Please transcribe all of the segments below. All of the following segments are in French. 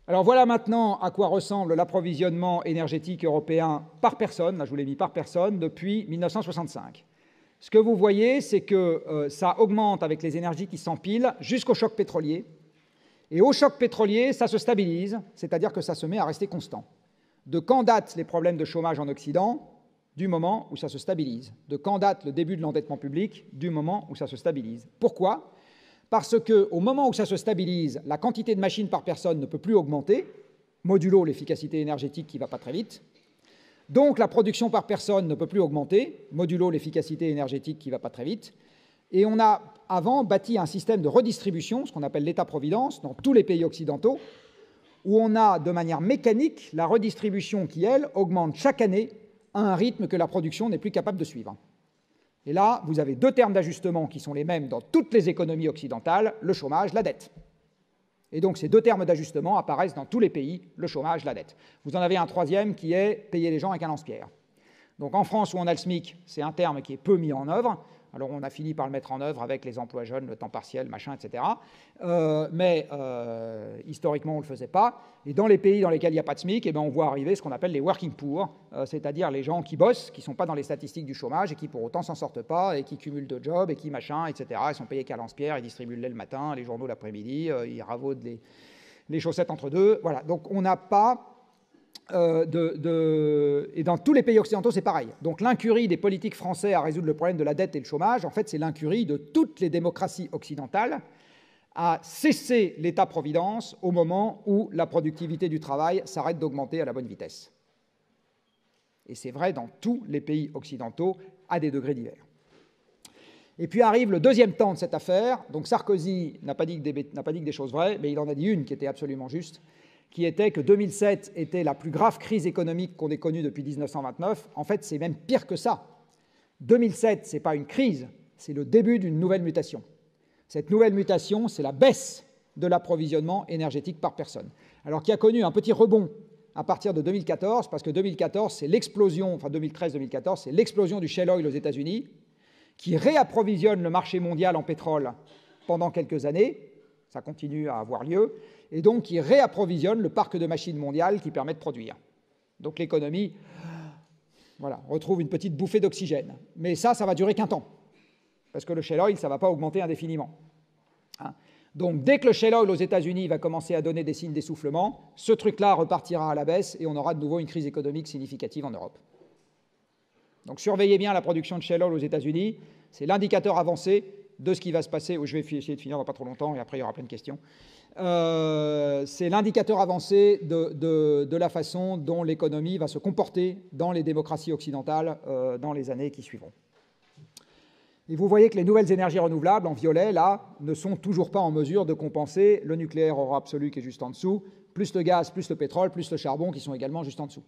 Alors voilà maintenant à quoi ressemble l'approvisionnement énergétique européen par personne, là je vous l'ai mis par personne, depuis 1965. Ce que vous voyez, c'est que ça augmente avec les énergies qui s'empilent jusqu'au choc pétrolier. Et au choc pétrolier, ça se stabilise, c'est-à-dire que ça se met à rester constant. De quand datent les problèmes de chômage en Occident? Du moment où ça se stabilise. De quand date le début de l'endettement public? Du moment où ça se stabilise. Pourquoi? Parce qu'au moment où ça se stabilise, la quantité de machines par personne ne peut plus augmenter, modulo l'efficacité énergétique qui ne va pas très vite. Donc la production par personne ne peut plus augmenter, modulo l'efficacité énergétique qui ne va pas très vite. Et on a avant bâti un système de redistribution, ce qu'on appelle l'État-providence, dans tous les pays occidentaux, où on a de manière mécanique la redistribution qui, elle, augmente chaque année à un rythme que la production n'est plus capable de suivre. Et là, vous avez deux termes d'ajustement qui sont les mêmes dans toutes les économies occidentales, le chômage, la dette. Et donc ces deux termes d'ajustement apparaissent dans tous les pays, le chômage, la dette. Vous en avez un troisième qui est payer les gens avec un lance-pierre. Donc en France, où on a le SMIC, c'est un terme qui est peu mis en œuvre. Alors on a fini par le mettre en œuvre avec les emplois jeunes, le temps partiel, machin, etc. Mais historiquement, on ne le faisait pas. Et dans les pays dans lesquels il n'y a pas de SMIC, eh bien, on voit arriver ce qu'on appelle les working poor, c'est-à-dire les gens qui bossent, qui ne sont pas dans les statistiques du chômage et qui pour autant s'en sortent pas et qui cumulent de jobs et qui machin, etc. Ils sont payés qu'à lance-pierre, ils distribuent le lait le matin, les journaux l'après-midi, ils ravaudent les chaussettes entre deux. Voilà. Donc on n'a pas... et dans tous les pays occidentaux, c'est pareil. Donc l'incurie des politiques français à résoudre le problème de la dette et le chômage, en fait, c'est l'incurie de toutes les démocraties occidentales à cesser l'État-providence au moment où la productivité du travail s'arrête d'augmenter à la bonne vitesse. Et c'est vrai dans tous les pays occidentaux à des degrés divers. Et puis arrive le deuxième temps de cette affaire. Donc Sarkozy n'a pas dit que des choses vraies, mais il en a dit une qui était absolument juste, qui était que 2007 était la plus grave crise économique qu'on ait connue depuis 1929. En fait, c'est même pire que ça. 2007, ce n'est pas une crise, c'est le début d'une nouvelle mutation. Cette nouvelle mutation, c'est la baisse de l'approvisionnement énergétique par personne. Alors, qui a connu un petit rebond à partir de 2014, parce que 2014, c'est l'explosion, enfin 2013-2014, c'est l'explosion du shale oil aux États-Unis, qui réapprovisionne le marché mondial en pétrole pendant quelques années. Ça continue à avoir lieu. Et donc qui réapprovisionne le parc de machines mondiales qui permet de produire. Donc l'économie retrouve une petite bouffée d'oxygène. Mais ça va durer qu'un temps, parce que le shale oil, ça ne va pas augmenter indéfiniment. Donc dès que le shale oil aux États-Unis va commencer à donner des signes d'essoufflement, ce truc-là repartira à la baisse et on aura de nouveau une crise économique significative en Europe. Donc surveillez bien la production de shale oil aux États-Unis, c'est l'indicateur avancé de ce qui va se passer, je vais essayer de finir dans pas trop longtemps et après il y aura plein de questions. C'est l'indicateur avancé de la façon dont l'économie va se comporter dans les démocraties occidentales dans les années qui suivront. Et vous voyez que les nouvelles énergies renouvelables, en violet, là, ne sont toujours pas en mesure de compenser le nucléaire hors absolu qui est juste en dessous, plus le gaz, plus le pétrole, plus le charbon qui sont également juste en dessous.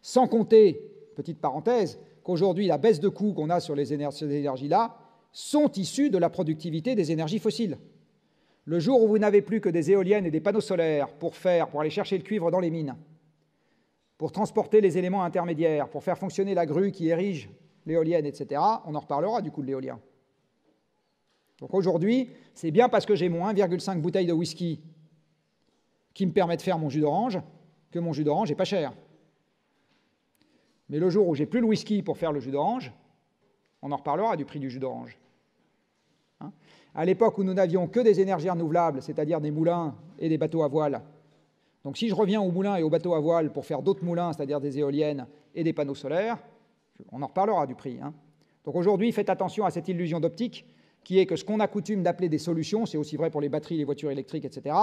Sans compter, petite parenthèse, qu'aujourd'hui, la baisse de coûts qu'on a sur ces énergies-là sont issues de la productivité des énergies fossiles. Le jour où vous n'avez plus que des éoliennes et des panneaux solaires pour aller chercher le cuivre dans les mines, pour transporter les éléments intermédiaires, pour faire fonctionner la grue qui érige l'éolienne, etc., on en reparlera du coût de l'éolien. Donc aujourd'hui, c'est bien parce que j'ai mon 1,5 bouteille de whisky qui me permet de faire mon jus d'orange que mon jus d'orange n'est pas cher. Mais le jour où j'ai plus le whisky pour faire le jus d'orange, on en reparlera du prix du jus d'orange. À l'époque où nous n'avions que des énergies renouvelables, c'est-à-dire des moulins et des bateaux à voile. Donc si je reviens aux moulins et aux bateaux à voile pour faire d'autres moulins, c'est-à-dire des éoliennes et des panneaux solaires, on en reparlera du prix. Donc aujourd'hui, faites attention à cette illusion d'optique qui est que ce qu'on a coutume d'appeler des solutions, c'est aussi vrai pour les batteries, les voitures électriques, etc.,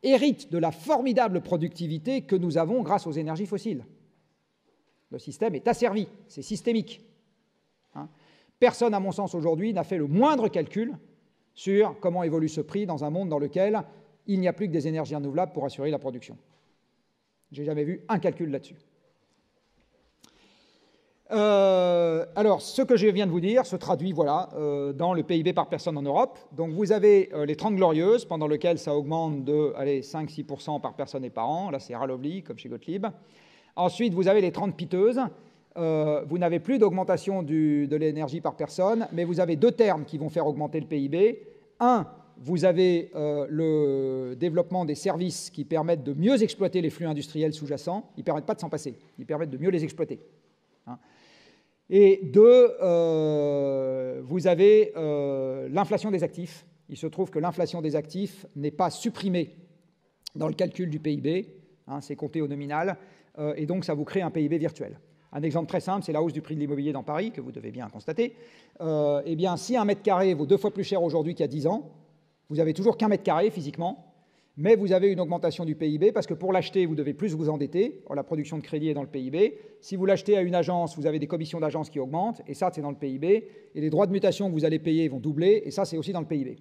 hérite de la formidable productivité que nous avons grâce aux énergies fossiles. Le système est asservi, c'est systémique. Personne, à mon sens, aujourd'hui, n'a fait le moindre calcul sur comment évolue ce prix dans un monde dans lequel il n'y a plus que des énergies renouvelables pour assurer la production. Je n'ai jamais vu un calcul là-dessus. Alors, ce que je viens de vous dire se traduit dans le PIB par personne en Europe. Donc, vous avez les 30 glorieuses, pendant lesquelles ça augmente de 5-6% par personne et par an. Là, c'est Ralovli, comme chez Gottlieb. Ensuite, vous avez les 30 piteuses. Vous n'avez plus d'augmentation de l'énergie par personne, mais vous avez deux termes qui vont faire augmenter le PIB. Un, vous avez le développement des services qui permettent de mieux exploiter les flux industriels sous-jacents. Ils ne permettent pas de s'en passer, ils permettent de mieux les exploiter. Hein. Et deux, vous avez l'inflation des actifs. Il se trouve que l'inflation des actifs n'est pas supprimée dans le calcul du PIB, hein, c'est compté au nominal, et donc ça vous crée un PIB virtuel. Un exemple très simple, c'est la hausse du prix de l'immobilier dans Paris, que vous devez bien constater. Eh bien, si un mètre carré vaut 2 fois plus cher aujourd'hui qu'il y a 10 ans, vous n'avez toujours qu'un mètre carré physiquement, mais vous avez une augmentation du PIB, parce que pour l'acheter, vous devez plus vous endetter. Or, la production de crédit est dans le PIB. Si vous l'achetez à une agence, vous avez des commissions d'agence qui augmentent, et ça, c'est dans le PIB. Et les droits de mutation que vous allez payer vont doubler, et ça, c'est aussi dans le PIB.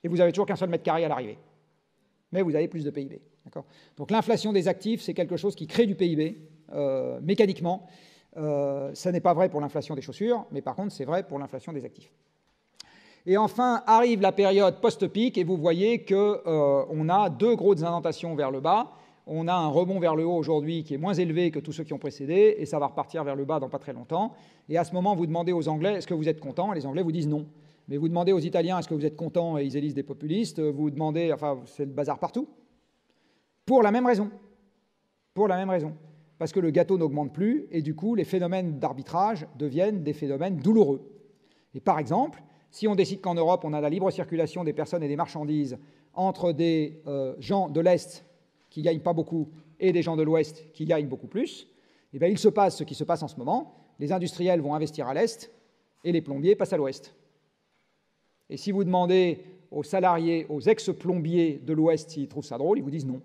Et vous n'avez toujours qu'un seul mètre carré à l'arrivée. Mais vous avez plus de PIB. Donc l'inflation des actifs, c'est quelque chose qui crée du PIB, mécaniquement. Ça n'est pas vrai pour l'inflation des chaussures, mais par contre, c'est vrai pour l'inflation des actifs. Et enfin, arrive la période post-pic, et vous voyez qu'on a deux grosses indentations vers le bas. On a un rebond vers le haut aujourd'hui qui est moins élevé que tous ceux qui ont précédé, et ça va repartir vers le bas dans pas très longtemps. Et à ce moment, vous demandez aux Anglais, est-ce que vous êtes contents? Les Anglais vous disent non. Mais vous demandez aux Italiens, est-ce que vous êtes contents? Et ils élisent des populistes. Vous demandez, enfin, c'est le bazar partout. Pour la même raison. Pour la même raison. Parce que le gâteau n'augmente plus, et du coup, les phénomènes d'arbitrage deviennent des phénomènes douloureux. Et par exemple, si on décide qu'en Europe, on a la libre circulation des personnes et des marchandises entre des gens de l'Est qui ne gagnent pas beaucoup et des gens de l'Ouest qui gagnent beaucoup plus, eh bien, il se passe ce qui se passe en ce moment. Les industriels vont investir à l'Est et les plombiers passent à l'Ouest. Et si vous demandez aux salariés, aux ex-plombiers de l'Ouest s'ils trouvent ça drôle, ils vous disent non.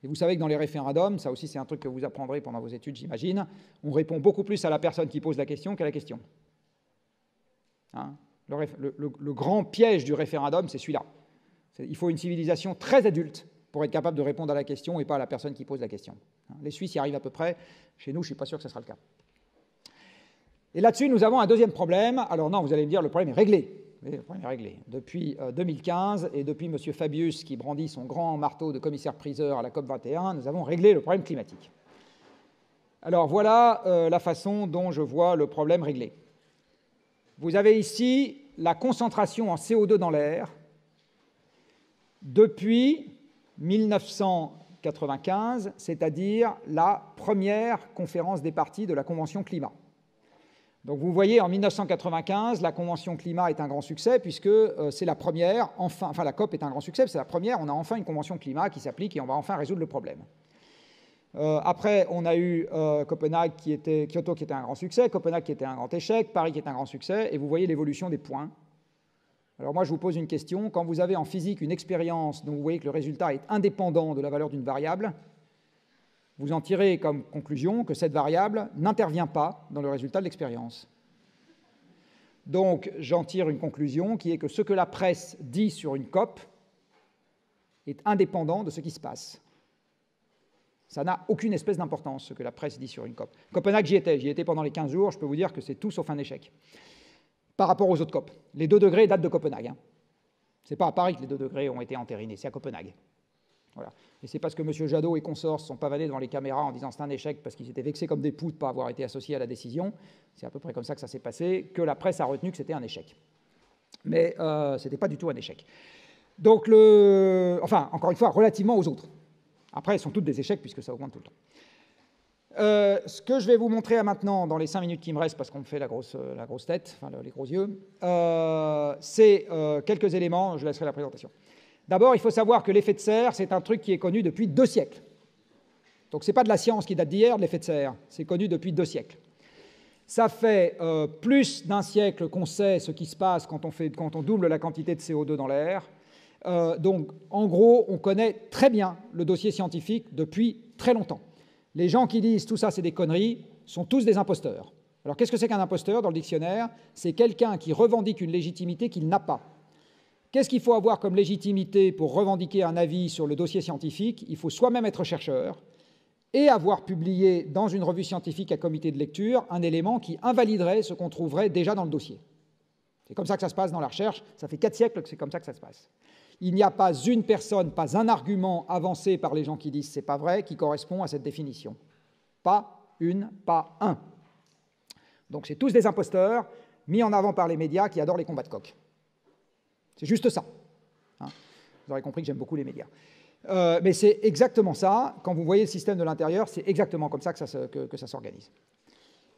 Et vous savez que dans les référendums, ça aussi c'est un truc que vous apprendrez pendant vos études, j'imagine, on répond beaucoup plus à la personne qui pose la question qu'à la question. Hein, le grand piège du référendum, c'est celui-là. Il faut une civilisation très adulte pour être capable de répondre à la question et pas à la personne qui pose la question. Les Suisses y arrivent à peu près. Chez nous, je ne suis pas sûr que ce sera le cas. Et là-dessus, nous avons un deuxième problème. Alors non, vous allez me dire, le problème est réglé. Oui, le problème est réglé. Depuis 2015 et depuis M. Fabius qui brandit son grand marteau de commissaire-priseur à la COP21, nous avons réglé le problème climatique. Alors voilà la façon dont je vois le problème réglé. Vous avez ici la concentration en CO2 dans l'air depuis 1995, c'est-à-dire la première conférence des parties de la Convention climat. Donc vous voyez, en 1995, la Convention climat est un grand succès puisque c'est la première, enfin la COP est un grand succès, c'est la première, on a enfin une Convention climat qui s'applique et on va enfin résoudre le problème. Après, on a eu Copenhague Kyoto qui était un grand succès, Copenhague qui était un grand échec, Paris qui était un grand succès, et vous voyez l'évolution des points. Alors moi, je vous pose une question. Quand vous avez en physique une expérience dont vous voyez que le résultat est indépendant de la valeur d'une variable, vous en tirez comme conclusion que cette variable n'intervient pas dans le résultat de l'expérience. Donc, j'en tire une conclusion qui est que ce que la presse dit sur une COP est indépendant de ce qui se passe. Ça n'a aucune espèce d'importance, ce que la presse dit sur une COP. Copenhague, j'y étais pendant les 15 jours, je peux vous dire que c'est tout sauf un échec. Par rapport aux autres COP. Les 2 degrés datent de Copenhague. Hein. Ce n'est pas à Paris que les 2 degrés ont été entérinés, c'est à Copenhague. Voilà. Et c'est parce que M. Jadot et consorts se sont pavanés devant les caméras en disant c'est un échec parce qu'ils étaient vexés comme des poux de ne pas avoir été associés à la décision, c'est à peu près comme ça que ça s'est passé, que la presse a retenu que c'était un échec. Mais ce n'était pas du tout un échec. Donc, enfin, encore une fois, relativement aux autres. Après, elles sont toutes des échecs puisque ça augmente tout le temps. Ce que je vais vous montrer maintenant, dans les 5 minutes qui me restent, parce qu'on me fait la grosse tête, enfin les gros yeux, c'est quelques éléments, je laisserai la présentation. D'abord, il faut savoir que l'effet de serre, c'est un truc qui est connu depuis 2 siècles. Donc, ce n'est pas de la science qui date d'hier, de l'effet de serre, c'est connu depuis 2 siècles. Ça fait plus d'1 siècle qu'on sait ce qui se passe quand on double la quantité de CO2 dans l'air. Donc, en gros, on connaît très bien le dossier scientifique depuis très longtemps. Les gens qui disent tout ça, c'est des conneries, sont tous des imposteurs. Alors, qu'est-ce que c'est qu'un imposteur dans le dictionnaire? C'est quelqu'un qui revendique une légitimité qu'il n'a pas. Qu'est-ce qu'il faut avoir comme légitimité pour revendiquer un avis sur le dossier scientifique? Il faut soi-même être chercheur et avoir publié dans une revue scientifique à comité de lecture un élément qui invaliderait ce qu'on trouverait déjà dans le dossier. C'est comme ça que ça se passe dans la recherche. Ça fait 4 siècles que c'est comme ça que ça se passe. Il n'y a pas une personne, pas un argument avancé par les gens qui disent c'est pas vrai qui correspond à cette définition. Pas une, pas un. Donc c'est tous des imposteurs mis en avant par les médias qui adorent les combats de coq. C'est juste ça. Hein. Vous aurez compris que j'aime beaucoup les médias. Mais c'est exactement ça. Quand vous voyez le système de l'intérieur, c'est exactement comme ça que ça s'organise.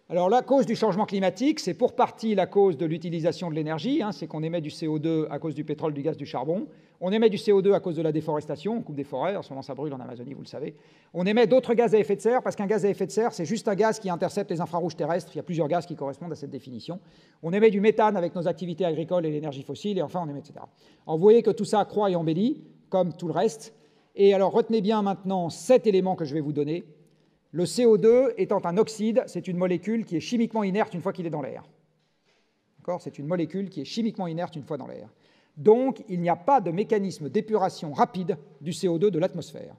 Alors, la cause du changement climatique, c'est pour partie la cause de l'utilisation de l'énergie. C'est qu'on émet du CO2 à cause du pétrole, du gaz, du charbon. On émet du CO2 à cause de la déforestation. On coupe des forêts. En ce moment, ça brûle en Amazonie, vous le savez. On émet d'autres gaz à effet de serre, parce qu'un gaz à effet de serre, c'est juste un gaz qui intercepte les infrarouges terrestres. Il y a plusieurs gaz qui correspondent à cette définition. On émet du méthane avec nos activités agricoles et l'énergie fossile. Et enfin, on émet, etc. Alors, vous voyez que tout ça croît et embellit, comme tout le reste. Et alors, retenez bien maintenant 7 éléments que je vais vous donner. Le CO2 étant un oxyde, c'est une molécule qui est chimiquement inerte une fois qu'il est dans l'air. C'est une molécule qui est chimiquement inerte une fois dans l'air. Donc, il n'y a pas de mécanisme d'épuration rapide du CO2 de l'atmosphère.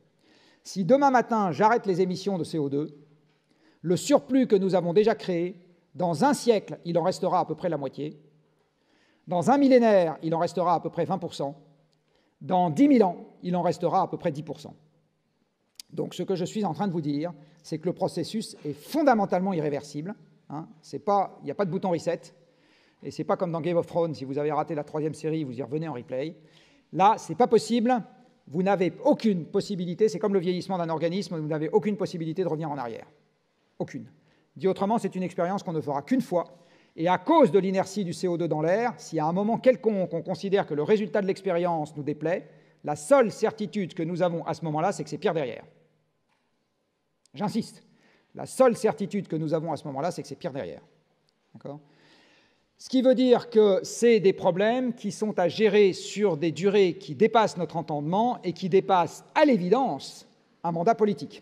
Si demain matin, j'arrête les émissions de CO2, le surplus que nous avons déjà créé, dans un siècle, il en restera à peu près la moitié. Dans un millénaire, il en restera à peu près 20%. Dans 10 000 ans, il en restera à peu près 10%. Donc, ce que je suis en train de vous dire, c'est que le processus est fondamentalement irréversible. Il n'y a pas de bouton reset. Et ce n'est pas comme dans Game of Thrones, si vous avez raté la 3e série, vous y revenez en replay. Là, ce n'est pas possible. Vous n'avez aucune possibilité. C'est comme le vieillissement d'un organisme. Vous n'avez aucune possibilité de revenir en arrière. Aucune. Dit autrement, c'est une expérience qu'on ne fera qu'une fois. Et à cause de l'inertie du CO2 dans l'air, si à un moment quelconque on considère que le résultat de l'expérience nous déplaît, la seule certitude que nous avons à ce moment-là, c'est que c'est pire derrière. J'insiste, la seule certitude que nous avons à ce moment-là, c'est que c'est pire derrière. Ce qui veut dire que c'est des problèmes qui sont à gérer sur des durées qui dépassent notre entendement et qui dépassent, à l'évidence, un mandat politique.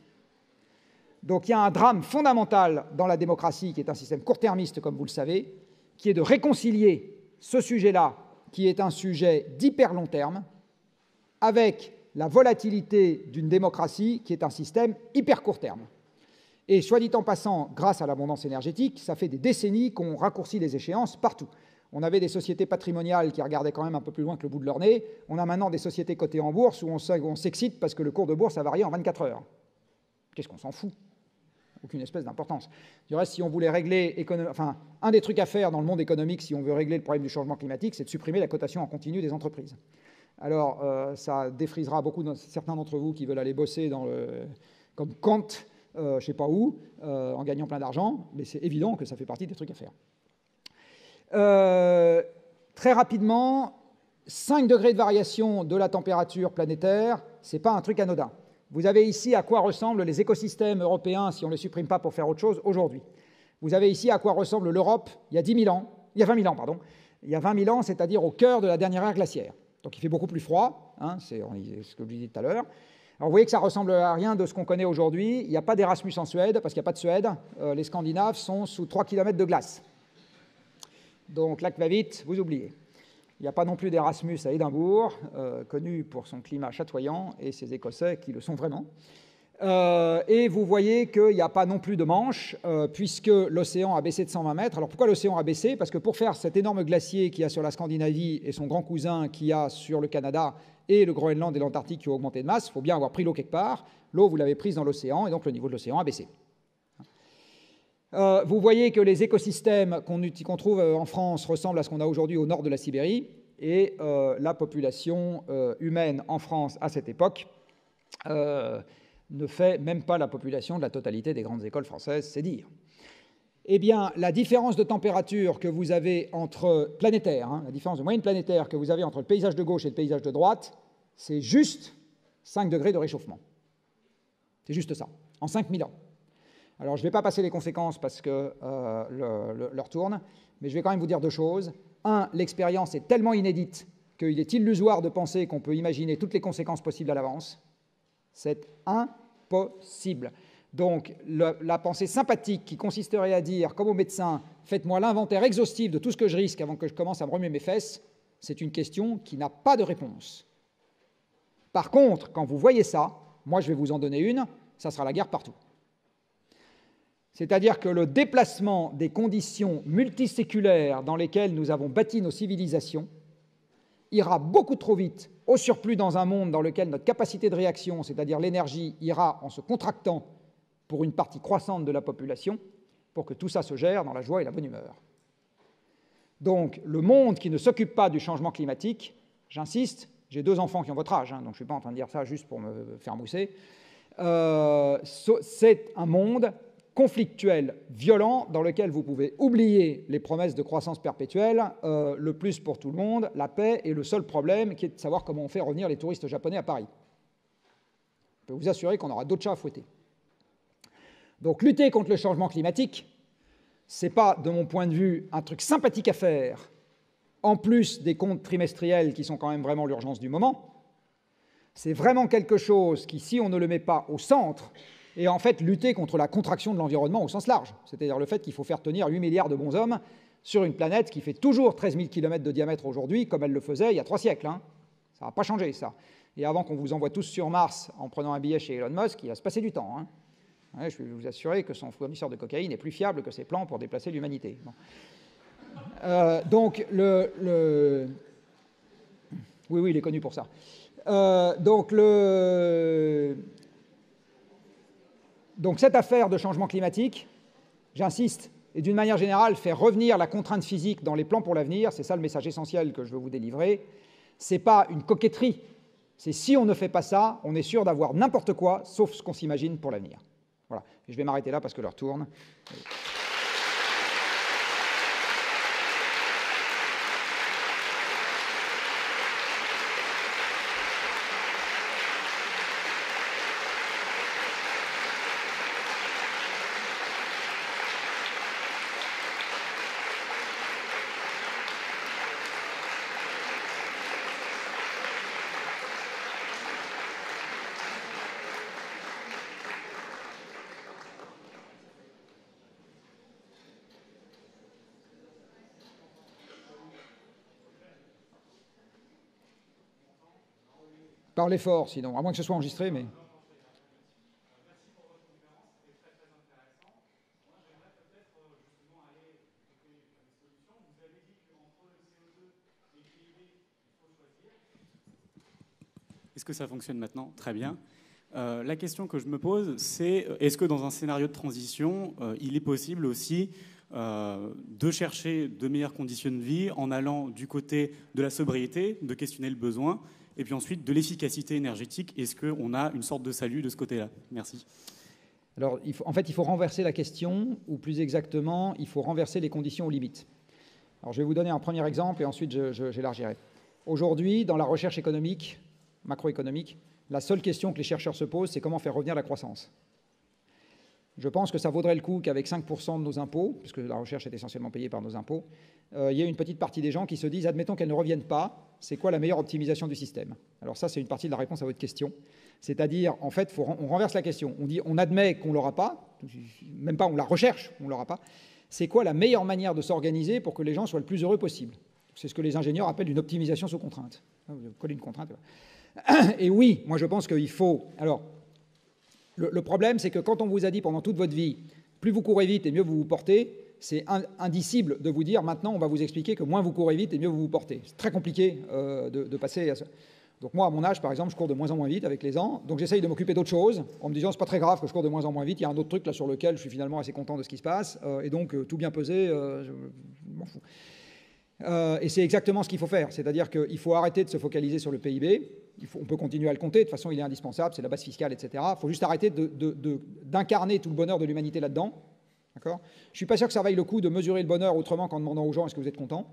Donc il y a un drame fondamental dans la démocratie, qui est un système court-termiste, comme vous le savez, qui est de réconcilier ce sujet-là, qui est un sujet d'hyper long terme, avec la volatilité d'une démocratie qui est un système hyper court terme. Et soit dit en passant, grâce à l'abondance énergétique, ça fait des décennies qu'on raccourcit les échéances partout. On avait des sociétés patrimoniales qui regardaient quand même un peu plus loin que le bout de leur nez. On a maintenant des sociétés cotées en bourse où on s'excite parce que le cours de bourse a varié en 24 heures. Qu'est-ce qu'on s'en fout? Aucune espèce d'importance. Du reste, si on voulait régler... un des trucs à faire dans le monde économique, si on veut régler le problème du changement climatique, c'est de supprimer la cotation en continu des entreprises. Alors, ça défrisera certains d'entre vous qui veulent aller bosser comme Kant, je ne sais pas où, en gagnant plein d'argent, mais c'est évident que ça fait partie des trucs à faire. Très rapidement, 5 degrés de variation de la température planétaire, ce n'est pas un truc anodin. Vous avez ici à quoi ressemblent les écosystèmes européens si on ne les supprime pas pour faire autre chose aujourd'hui. Vous avez ici à quoi ressemble l'Europe il y a 20 000 ans, pardon. Il y a 20 000 ans, c'est-à-dire au cœur de la dernière ère glaciaire. Donc il fait beaucoup plus froid, c'est ce que je vous disais tout à l'heure. Alors vous voyez que ça ressemble à rien de ce qu'on connaît aujourd'hui. Il n'y a pas d'Erasmus en Suède, parce qu'il n'y a pas de Suède. Les Scandinaves sont sous 3 km de glace. Donc lac va vite, vous oubliez. Il n'y a pas non plus d'Erasmus à Édimbourg, connu pour son climat chatoyant, et ses Écossais qui le sont vraiment. Et vous voyez qu'il n'y a pas non plus de Manche, puisque l'océan a baissé de 120 mètres. Alors pourquoi l'océan a baissé? Parce que pour faire cet énorme glacier qu'il y a sur la Scandinavie et son grand cousin qu'il y a sur le Canada et le Groenland et l'Antarctique qui ont augmenté de masse, il faut bien avoir pris l'eau quelque part. L'eau, vous l'avez prise dans l'océan, et donc le niveau de l'océan a baissé. Vous voyez que les écosystèmes qu'on trouve en France ressemblent à ce qu'on a aujourd'hui au nord de la Sibérie, et la population humaine en France à cette époque ne fait même pas la population de la totalité des grandes écoles françaises, c'est dire. Eh bien, la différence de température que vous avez planétaire, la différence de moyenne planétaire que vous avez entre le paysage de gauche et le paysage de droite, c'est juste 5 degrés de réchauffement. C'est juste ça, en 5000 ans. Alors, je ne vais pas passer les conséquences parce que l'heure tourne, mais je vais quand même vous dire 2 choses. 1, l'expérience est tellement inédite qu'il est illusoire de penser qu'on peut imaginer toutes les conséquences possibles à l'avance. C'est impossible. Donc, la pensée sympathique qui consisterait à dire, comme au médecin, faites-moi l'inventaire exhaustif de tout ce que je risque avant que je commence à me remuer mes fesses, c'est une question qui n'a pas de réponse. Par contre, quand vous voyez ça, moi je vais vous en donner une, ça sera la guerre partout. C'est-à-dire que le déplacement des conditions multiséculaires dans lesquelles nous avons bâti nos civilisations ira beaucoup trop vite, au surplus dans un monde dans lequel notre capacité de réaction, c'est-à-dire l'énergie, ira en se contractant pour une partie croissante de la population, pour que tout ça se gère dans la joie et la bonne humeur. Donc, le monde qui ne s'occupe pas du changement climatique J'insiste, j'ai 2 enfants qui ont votre âge, hein, donc je ne suis pas en train de dire ça juste pour me faire mousser. C'est un monde conflictuel, violent, dans lequel vous pouvez oublier les promesses de croissance perpétuelle, le plus pour tout le monde, la paix, et le seul problème qui est de savoir comment on fait revenir les touristes japonais à Paris. Je peux vous assurer qu'on aura d'autres chats à fouetter. Donc lutter contre le changement climatique, ce n'est pas, de mon point de vue, un truc sympathique à faire, en plus des comptes trimestriels qui sont quand même vraiment l'urgence du moment. C'est vraiment quelque chose qui, si on ne le met pas au centre, est en fait lutter contre la contraction de l'environnement au sens large. C'est-à-dire le fait qu'il faut faire tenir 8 milliards de bonshommes sur une planète qui fait toujours 13 000 km de diamètre aujourd'hui, comme elle le faisait il y a 3 siècles. Hein. Ça n'a pas changé, ça. Et avant qu'on vous envoie tous sur Mars en prenant un billet chez Elon Musk, il va se passer du temps. Hein. Ouais, je vais vous assurer que son fournisseur de cocaïne est plus fiable que ses plans pour déplacer l'humanité. Bon. Donc, oui, il est connu pour ça. Donc cette affaire de changement climatique, j'insiste, et d'une manière générale, faire revenir la contrainte physique dans les plans pour l'avenir, c'est ça le message essentiel que je veux vous délivrer, c'est pas une coquetterie, c'est si on ne fait pas ça, on est sûr d'avoir n'importe quoi, sauf ce qu'on s'imagine pour l'avenir. Voilà, je vais m'arrêter là parce que l'heure tourne. Parlez fort, sinon, à moins que ce soit enregistré, mais... Est-ce que ça fonctionne maintenant? Très bien. La question que je me pose, c'est est-ce que dans un scénario de transition, il est possible aussi de chercher de meilleures conditions de vie en allant du côté de la sobriété, de questionner le besoin, et puis ensuite de l'efficacité énergétique? Est-ce qu'on a une sorte de salut de ce côté-là? Merci. Alors, en fait, il faut renverser la question, ou plus exactement, il faut renverser les conditions aux limites. Alors, je vais vous donner un premier exemple, et ensuite j'élargirai. Aujourd'hui, dans la recherche économique, macroéconomique, la seule question que les chercheurs se posent, c'est comment faire revenir la croissance. Je pense que ça vaudrait le coup qu'avec 5% de nos impôts, puisque la recherche est essentiellement payée par nos impôts, il y a une petite partie des gens qui se disent, admettons qu'elles ne reviennent pas, c'est quoi la meilleure optimisation du système? Alors ça, c'est une partie de la réponse à votre question. C'est-à-dire, en fait, on renverse la question. On dit, on admet qu'on ne l'aura pas, même pas on la recherche, on ne l'aura pas. C'est quoi la meilleure manière de s'organiser pour que les gens soient le plus heureux possible? C'est ce que les ingénieurs appellent une optimisation sous contrainte. Vous collez une contrainte. Et oui, moi je pense qu'il faut... Alors, le problème, c'est que quand on vous a dit pendant toute votre vie, plus vous courez vite et mieux vous vous portez, c'est indicible de vous dire maintenant on va vous expliquer que moins vous courez vite et mieux vous vous portez. C'est très compliqué de passer à ça. Donc moi, à mon âge, par exemple, je cours de moins en moins vite avec les ans, donc j'essaye de m'occuper d'autres choses, en me disant c'est pas très grave que je cours de moins en moins vite, il y a un autre truc là sur lequel je suis finalement assez content de ce qui se passe, et donc tout bien pesé, je m'en fous. Et c'est exactement ce qu'il faut faire, c'est-à-dire qu'il faut arrêter de se focaliser sur le PIB, on peut continuer à le compter, de toute façon il est indispensable, c'est la base fiscale, etc. Il faut juste arrêter d'incarner tout le bonheur de l'humanité là-dedans. D'accord ? Je ne suis pas sûr que ça vaille le coup de mesurer le bonheur autrement qu'en demandant aux gens est-ce que vous êtes content.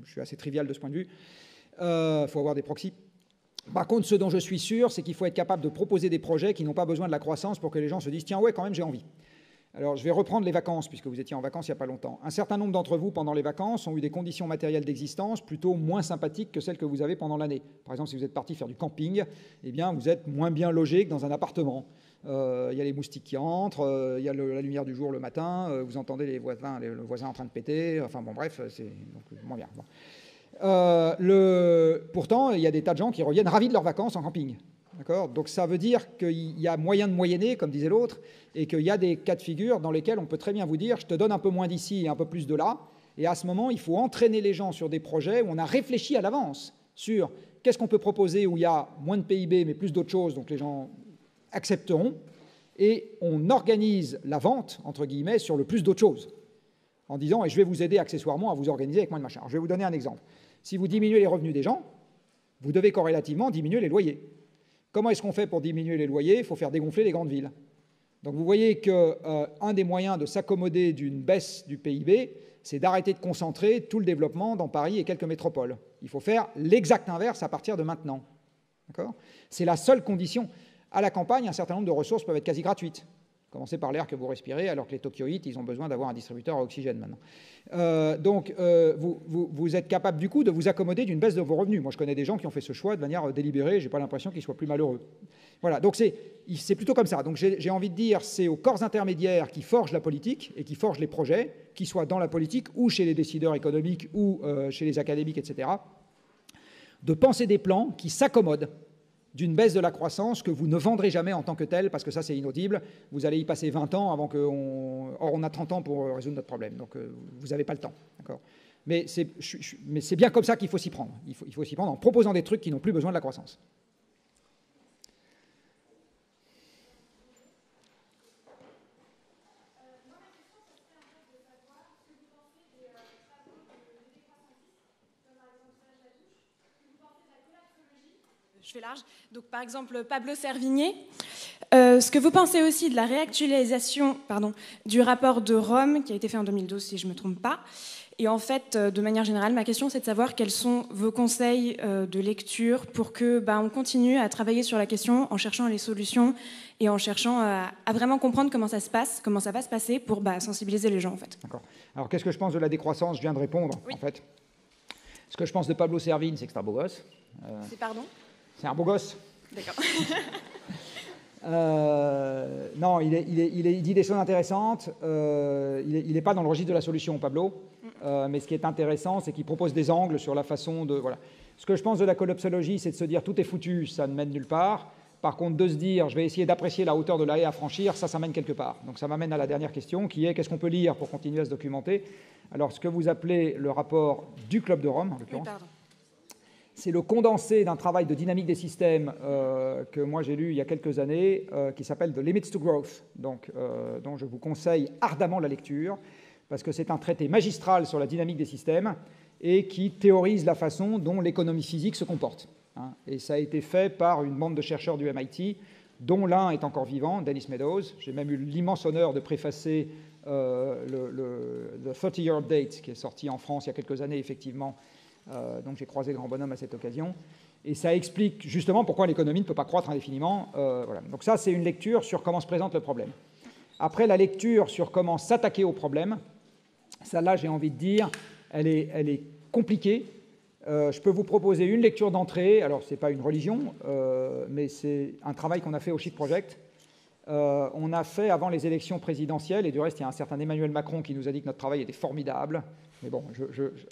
Je suis assez trivial de ce point de vue. Il faut avoir des proxys. Par contre, ce dont je suis sûr, c'est qu'il faut être capable de proposer des projets qui n'ont pas besoin de la croissance pour que les gens se disent « Tiens, ouais, quand même, j'ai envie ». Alors, je vais reprendre les vacances, puisque vous étiez en vacances il n'y a pas longtemps. Un certain nombre d'entre vous, pendant les vacances, ont eu des conditions matérielles d'existence plutôt moins sympathiques que celles que vous avez pendant l'année. Par exemple, si vous êtes parti faire du camping, eh bien, vous êtes moins bien logé que dans un appartement. Il y a les moustiques qui entrent, il y a la lumière du jour le matin, vous entendez le voisin en train de péter, enfin bon, bref, c'est moins bien. Bon. Pourtant, il y a des tas de gens qui reviennent ravis de leurs vacances en camping. Donc ça veut dire qu'il y a moyen de moyenner, comme disait l'autre, et qu'il y a des cas de figure dans lesquels on peut très bien vous dire « je te donne un peu moins d'ici et un peu plus de là », et à ce moment, il faut entraîner les gens sur des projets où on a réfléchi à l'avance sur qu'est-ce qu'on peut proposer où il y a moins de PIB mais plus d'autres choses, donc les gens accepteront, et on organise la vente, entre guillemets, sur le plus d'autres choses, en disant « et je vais vous aider accessoirement à vous organiser avec moins de machin ». Je vais vous donner un exemple. Si vous diminuez les revenus des gens, vous devez corrélativement diminuer les loyers. Comment est-ce qu'on fait pour diminuer les loyers? Il faut faire dégonfler les grandes villes. Donc vous voyez qu'un des moyens de s'accommoder d'une baisse du PIB, c'est d'arrêter de concentrer tout le développement dans Paris et quelques métropoles. Il faut faire l'exact inverse à partir de maintenant. C'est la seule condition. À la campagne, un certain nombre de ressources peuvent être quasi gratuites. Commencez par l'air que vous respirez, alors que les Tokyoïtes, ils ont besoin d'avoir un distributeur à oxygène maintenant. Vous êtes capable, du coup, de vous accommoder d'une baisse de vos revenus. Moi, je connais des gens qui ont fait ce choix de manière délibérée. Je n'ai pas l'impression qu'ils soient plus malheureux. Voilà, donc c'est plutôt comme ça. Donc j'ai envie de dire, c'est aux corps intermédiaires qui forgent la politique et qui forgent les projets, qu'ils soient dans la politique ou chez les décideurs économiques ou chez les académiques, etc., de penser des plans qui s'accommodent d'une baisse de la croissance que vous ne vendrez jamais en tant que telle, parce que ça, c'est inaudible. Vous allez y passer 20 ans avant qu'on... Or, on a 30 ans pour résoudre notre problème, donc vous n'avez pas le temps. Mais c'est bien comme ça qu'il faut s'y prendre. Il faut s'y prendre en proposant des trucs qui n'ont plus besoin de la croissance. Je fais large. Donc, par exemple, Pablo Servigné. Ce que vous pensez aussi de la réactualisation du rapport de Rome, qui a été fait en 2012, si je ne me trompe pas. Et en fait, de manière générale, ma question, c'est de savoir quels sont vos conseils de lecture pour que on continue à travailler sur la question en cherchant les solutions et en cherchant à vraiment comprendre comment ça se passe, comment ça va se passer pour sensibiliser les gens, en fait. D'accord. Alors, qu'est-ce que je pense de la décroissance? Je viens de répondre, en fait. Ce que je pense de Pablo Servigne, c'est que c'est un beau gosse. C'est pardon? C'est un beau gosse. D'accord. Non, il dit des choses intéressantes. Il n'est pas dans le registre de la solution, Pablo. Mais ce qui est intéressant, c'est qu'il propose des angles sur la façon de... Voilà. Ce que je pense de la collapsologie, c'est de se dire tout est foutu, ça ne mène nulle part. Par contre, de se dire je vais essayer d'apprécier la hauteur de la haie à franchir, ça mène quelque part. Donc ça m'amène à la dernière question, qui est qu'est-ce qu'on peut lire pour continuer à se documenter? Alors, ce que vous appelez le rapport du Club de Rome, en l'occurrence, c'est le condensé d'un travail de dynamique des systèmes que moi j'ai lu il y a quelques années, qui s'appelle The Limits to Growth, donc, dont je vous conseille ardemment la lecture, parce que c'est un traité magistral sur la dynamique des systèmes et qui théorise la façon dont l'économie physique se comporte. Et ça a été fait par une bande de chercheurs du MIT, dont l'un est encore vivant, Dennis Meadows. J'ai même eu l'immense honneur de préfacer le 30-year update, qui est sorti en France il y a quelques années, effectivement. Donc j'ai croisé le grand bonhomme à cette occasion. Et ça explique justement pourquoi l'économie ne peut pas croître indéfiniment. Voilà. Donc ça, c'est une lecture sur comment se présente le problème. Après, la lecture sur comment s'attaquer au problème, celle-là, j'ai envie de dire, elle est compliquée. Je peux vous proposer une lecture d'entrée. Alors, ce n'est pas une religion, mais c'est un travail qu'on a fait au Chic Project. On a fait avant les élections présidentielles, et du reste, il y a un certain Emmanuel Macron qui nous a dit que notre travail était formidable. Mais bon,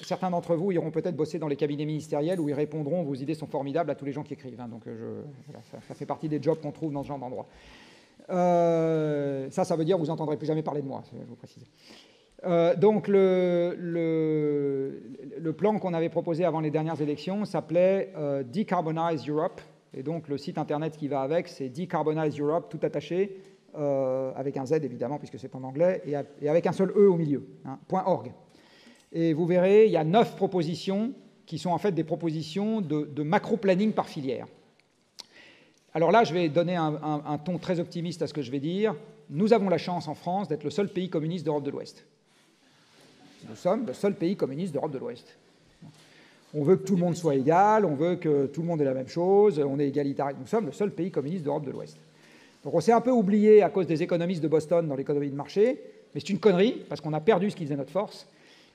certains d'entre vous iront peut-être bosser dans les cabinets ministériels où ils répondront « vos idées sont formidables » à tous les gens qui écrivent. Donc, voilà, ça fait partie des jobs qu'on trouve dans ce genre d'endroit. Ça veut dire que vous n'entendrez plus jamais parler de moi, je vous précise. Donc, le plan qu'on avait proposé avant les dernières élections s'appelait Decarbonize Europe. Et donc, le site internet qui va avec, c'est Decarbonize Europe, tout attaché, avec un Z évidemment, puisque c'est en anglais, et avec un seul E au milieu, .org. Et vous verrez, il y a 9 propositions qui sont en fait des propositions de macro-planning par filière. Alors là, je vais donner un ton très optimiste à ce que je vais dire. Nous avons la chance en France d'être le seul pays communiste d'Europe de l'Ouest. Nous sommes le seul pays communiste d'Europe de l'Ouest. On veut que tout le monde soit égal, on veut que tout le monde ait la même chose, on est égalitaire. Nous sommes le seul pays communiste d'Europe de l'Ouest. Donc on s'est un peu oublié à cause des économistes de Boston dans l'économie de marché, mais c'est une connerie, parce qu'on a perdu ce qui faisait notre force.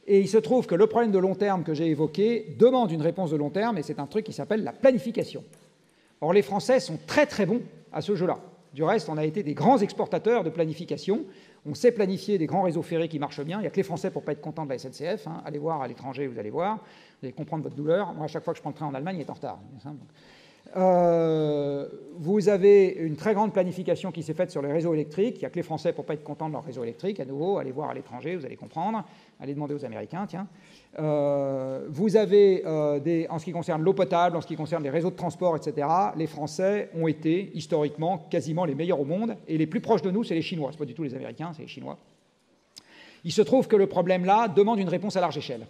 Et il se trouve que le problème de long terme que j'ai évoqué demande une réponse de long terme, et c'est un truc qui s'appelle la planification. Or, les Français sont très très bons à ce jeu-là. Du reste, on a été des grands exportateurs de planification. On sait planifier des grands réseaux ferrés qui marchent bien. Il n'y a que les Français pour ne pas être contents de la SNCF. Allez voir à l'étranger, vous allez voir. Vous allez comprendre votre douleur. Moi, à chaque fois que je prends le train en Allemagne, il est en retard. Vous avez une très grande planification qui s'est faite sur les réseaux électriques. Il n'y a que les Français pour ne pas être contents de leur réseau électrique. À nouveau, allez voir à l'étranger, vous allez comprendre. Allez demander aux Américains, tiens. Vous avez, en ce qui concerne l'eau potable, en ce qui concerne les réseaux de transport, etc., les Français ont été, historiquement, quasiment les meilleurs au monde. Et les plus proches de nous, c'est les Chinois. Ce n'est pas du tout les Américains, c'est les Chinois. Il se trouve que le problème, là, demande une réponse à large échelle.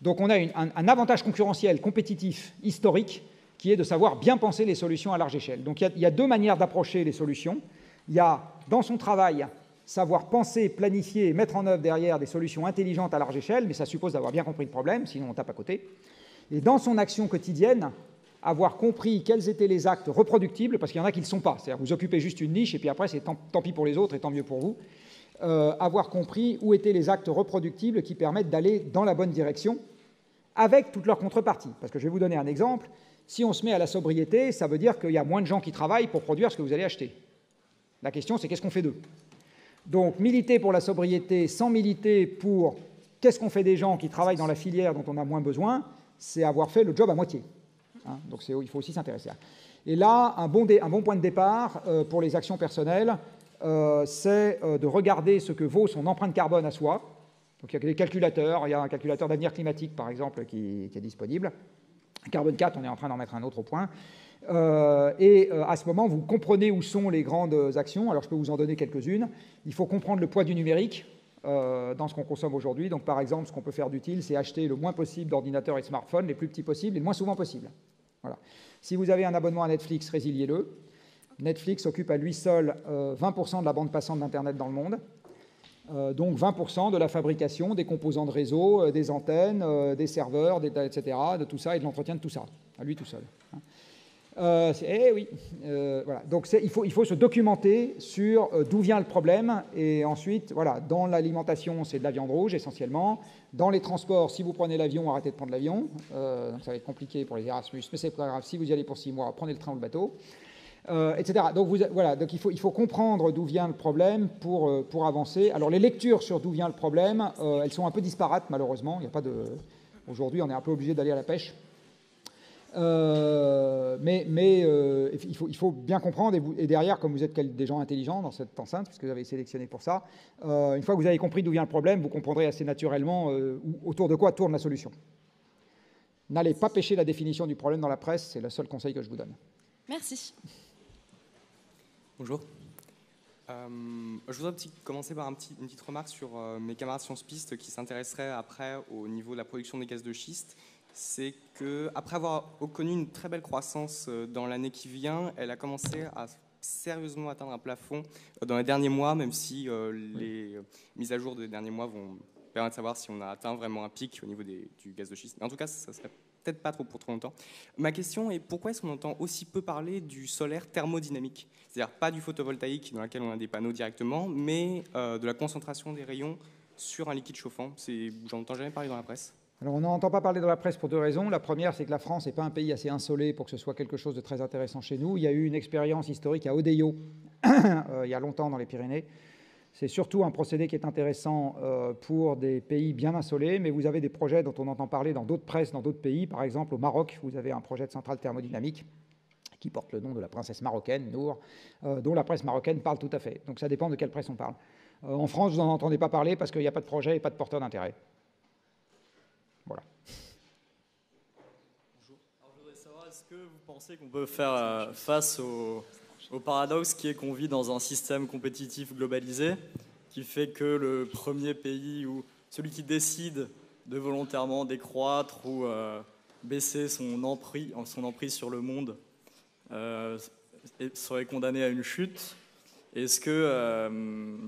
Donc on a un avantage concurrentiel, compétitif, historique, qui est de savoir bien penser les solutions à large échelle. Donc il y a deux manières d'approcher les solutions. Il y a, dans son travail, savoir penser, planifier et mettre en œuvre derrière des solutions intelligentes à large échelle, mais ça suppose d'avoir bien compris le problème, sinon on tape à côté. Et dans son action quotidienne, avoir compris quels étaient les actes reproductibles, parce qu'il y en a qui ne le sont pas. C'est-à-dire vous occupez juste une niche, et puis après, c'est tant pis pour les autres et tant mieux pour vous. Avoir compris où étaient les actes reproductibles qui permettent d'aller dans la bonne direction, avec toutes leurs contreparties. Parce que je vais vous donner un exemple. Si on se met à la sobriété, ça veut dire qu'il y a moins de gens qui travaillent pour produire ce que vous allez acheter. La question, c'est qu'est-ce qu'on fait d'eux? Donc, militer pour la sobriété sans militer pour qu'est-ce qu'on fait des gens qui travaillent dans la filière dont on a moins besoin, c'est avoir fait le job à moitié. Hein, donc, il faut aussi s'intéresser à ça. Et là, un bon point de départ pour les actions personnelles, c'est de regarder ce que vaut son empreinte carbone à soi. Donc, il y a des calculateurs. Il y a un calculateur d'avenir climatique, par exemple, qui est disponible. Carbone 4, on est en train d'en mettre un autre au point. À ce moment, vous comprenez où sont les grandes actions. Alors, je peux vous en donner quelques-unes. Il faut comprendre le poids du numérique dans ce qu'on consomme aujourd'hui. Donc, par exemple, ce qu'on peut faire d'utile, c'est acheter le moins possible d'ordinateurs et de smartphones, les plus petits possibles et le moins souvent possible. Voilà. Si vous avez un abonnement à Netflix, résiliez-le. Netflix occupe à lui seul 20% de la bande passante d'Internet dans le monde. Donc 20% de la fabrication des composants de réseau, des antennes, des serveurs, etc., de tout ça et de l'entretien de tout ça, à lui tout seul. Oui. Voilà. Donc il faut se documenter sur d'où vient le problème, et ensuite, voilà, dans l'alimentation, c'est de la viande rouge essentiellement. Dans les transports, si vous prenez l'avion, arrêtez de prendre l'avion. Donc ça va être compliqué pour les Erasmus, mais c'est pas grave. Si vous y allez pour 6 mois, prenez le train ou le bateau. Etc. Donc, donc il faut comprendre d'où vient le problème pour avancer. Alors les lectures sur d'où vient le problème, elles sont un peu disparates malheureusement. Il y a pas de... Aujourd'hui, on est un peu obligé d'aller à la pêche. Il faut bien comprendre, et derrière, comme vous êtes des gens intelligents dans cette enceinte, parce que vous avez sélectionné pour ça, une fois que vous avez compris d'où vient le problème, vous comprendrez assez naturellement autour de quoi tourne la solution. N'allez pas pêcher la définition du problème dans la presse, c'est le seul conseil que je vous donne. Merci. Bonjour. Je voudrais commencer par une petite remarque sur mes camarades Sciences Pistes qui s'intéresseraient après au niveau de la production des gaz de schiste. C'est qu'après avoir connu une très belle croissance dans l'année qui vient, elle a commencé à sérieusement atteindre un plafond dans les derniers mois, même si les mises à jour des derniers mois vont permettre de savoir si on a atteint vraiment un pic au niveau du gaz de schiste. Mais en tout cas, ça serait peut-être pas pour trop longtemps. Ma question est pourquoi est-ce qu'on entend aussi peu parler du solaire thermodynamique? C'est-à-dire pas du photovoltaïque dans lequel on a des panneaux directement, mais de la concentration des rayons sur un liquide chauffant. J'en entends jamais parler dans la presse. Alors on n'en entend pas parler dans la presse pour deux raisons. La première, c'est que la France n'est pas un pays assez insolé pour que ce soit quelque chose de très intéressant chez nous. Il y a eu une expérience historique à Odeillo, il y a longtemps dans les Pyrénées. C'est surtout un procédé qui est intéressant pour des pays bien insolés, mais vous avez des projets dont on entend parler dans d'autres presses, dans d'autres pays. Par exemple, au Maroc, vous avez un projet de centrale thermodynamique qui porte le nom de la princesse marocaine, Nour, dont la presse marocaine parle tout à fait. Donc ça dépend de quelle presse on parle. En France, vous n'en entendez pas parler parce qu'il n'y a pas de projet et pas de porteur d'intérêt. Voilà. Bonjour. Alors, je voudrais savoir, est-ce que vous pensez qu'on peut faire face au paradoxe qui est qu'on vit dans un système compétitif globalisé qui fait que le premier pays ou celui qui décide de volontairement décroître ou baisser son emprise sur le monde serait condamné à une chute. Est-ce que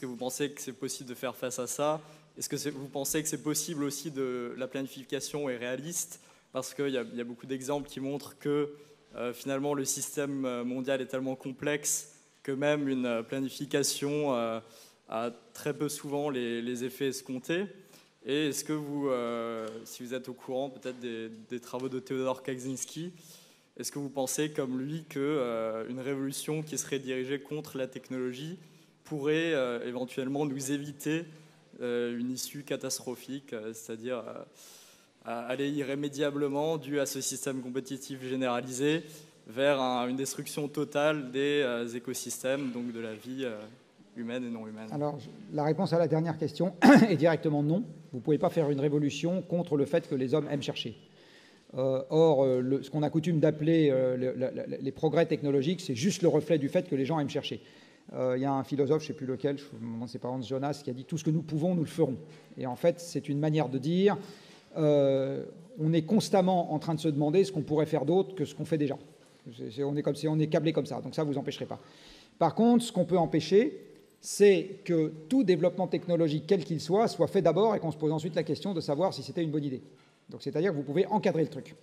vous pensez que c'est possible de faire face à ça? Est-ce que vous pensez que c'est possible aussi la planification est réaliste? Parce qu'il y a beaucoup d'exemples qui montrent que finalement le système mondial est tellement complexe que même une planification a très peu souvent les effets escomptés. Et est-ce que vous, si vous êtes au courant peut-être des travaux de Theodor Kaczynski, est-ce que vous pensez comme lui qu'une révolution qui serait dirigée contre la technologie pourrait éventuellement nous éviter une issue catastrophique, c'est-à-dire aller irrémédiablement, dû à ce système compétitif généralisé, vers une destruction totale des écosystèmes, donc de la vie humaine et non humaine? Alors, la réponse à la dernière question est directement non. Vous ne pouvez pas faire une révolution contre le fait que les hommes aiment chercher. Or, ce qu'on a coutume d'appeler les progrès technologiques, c'est juste le reflet du fait que les gens aiment chercher. Il y a un philosophe, je ne sais plus lequel, c'est pas Hans Jonas, qui a dit « tout ce que nous pouvons, nous le ferons ». Et en fait, c'est une manière de dire on est constamment en train de se demander ce qu'on pourrait faire d'autre que ce qu'on fait déjà. On est câblé comme ça, donc ça, vous empêcherez pas. Par contre, ce qu'on peut empêcher, c'est que tout développement technologique, quel qu'il soit fait d'abord et qu'on se pose ensuite la question de savoir si c'était une bonne idée. Donc, c'est-à-dire que vous pouvez encadrer le truc.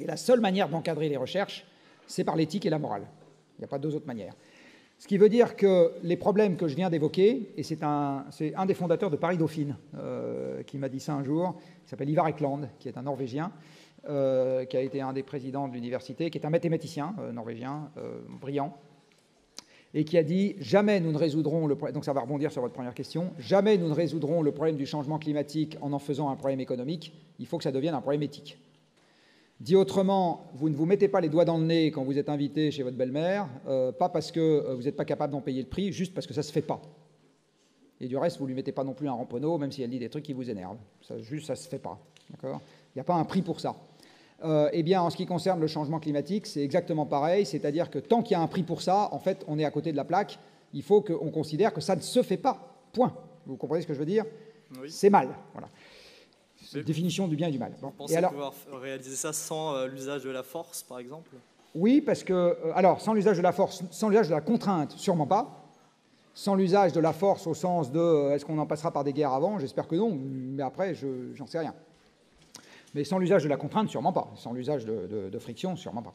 Et la seule manière d'encadrer les recherches, c'est par l'éthique et la morale. Il n'y a pas deux autres manières. Ce qui veut dire que les problèmes que je viens d'évoquer, et c'est un des fondateurs de Paris Dauphine qui m'a dit ça un jour, il s'appelle Ivar Ekland, qui est un Norvégien, qui a été un des présidents de l'université, qui est un mathématicien norvégien brillant, et qui a dit « Jamais nous ne résoudrons le problème », donc ça va rebondir sur votre première question, « Jamais nous ne résoudrons le problème du changement climatique en faisant un problème économique, il faut que ça devienne un problème éthique. » Dit autrement, vous ne vous mettez pas les doigts dans le nez quand vous êtes invité chez votre belle-mère, pas parce que vous n'êtes pas capable d'en payer le prix, juste parce que ça ne se fait pas. Et du reste, vous ne lui mettez pas non plus un ramponneau, même si elle dit des trucs qui vous énervent. Ça ne se fait pas. D'accord ? Il n'y a pas un prix pour ça. Eh bien, en ce qui concerne le changement climatique, c'est exactement pareil, c'est-à-dire que tant qu'il y a un prix pour ça, en fait, on est à côté de la plaque, il faut qu'on considère que ça ne se fait pas. Point. Vous comprenez ce que je veux dire ? Oui. C'est mal. Voilà. C'est la définition du bien et du mal. Bon. Vous pensez pouvoir réaliser ça sans l'usage de la force, par exemple ? Oui, parce que... alors, sans l'usage de la force, sans l'usage de la contrainte, sûrement pas. Sans l'usage de la force au sens de est-ce qu'on en passera par des guerres avant ? J'espère que non, mais après, j'en sais rien. Mais sans l'usage de la contrainte, sûrement pas. Sans l'usage de friction, sûrement pas.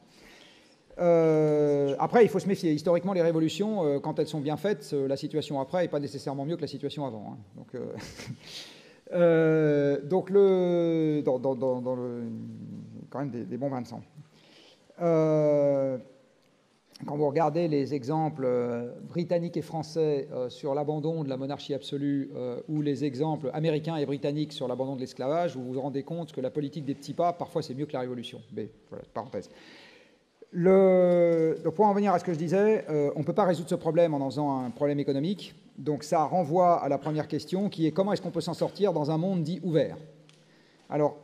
Après, il faut se méfier. Historiquement, les révolutions, quand elles sont bien faites, la situation après n'est pas nécessairement mieux que la situation avant. Hein. Donc, dans quand même des bons bains de sang. Quand vous regardez les exemples britanniques et français sur l'abandon de la monarchie absolue ou les exemples américains et britanniques sur l'abandon de l'esclavage, vous vous rendez compte que la politique des petits pas, parfois, c'est mieux que la révolution. Mais voilà, parenthèse. Donc, pour en venir à ce que je disais, on ne peut pas résoudre ce problème en faisant un problème économique. Donc, ça renvoie à la première question qui est comment est-ce qu'on peut s'en sortir dans un monde dit ouvert ? Alors,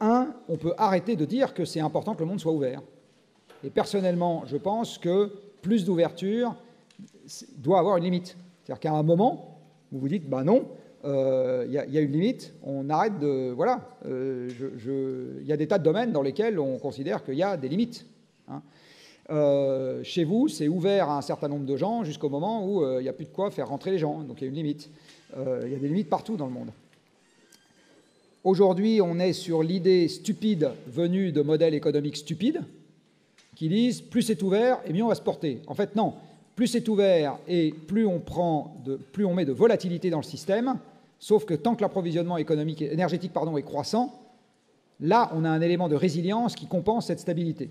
on peut arrêter de dire que c'est important que le monde soit ouvert. Et personnellement, je pense que plus d'ouverture doit avoir une limite. C'est-à-dire qu'à un moment, vous vous dites, ben non, il y a une limite, on arrête de... Voilà, il y a des tas de domaines dans lesquels on considère qu'il y a des limites. Hein. Chez vous, c'est ouvert à un certain nombre de gens jusqu'au moment où il n'y a plus de quoi faire rentrer les gens. Donc il y a une limite. Il y a des limites partout dans le monde. Aujourd'hui, on est sur l'idée stupide venue de modèles économiques stupides qui disent plus c'est ouvert et mieux on va se porter. En fait, non. Plus c'est ouvert et plus on met de volatilité dans le système, sauf que tant que l'approvisionnement énergétique est croissant, là, on a un élément de résilience qui compense cette stabilité.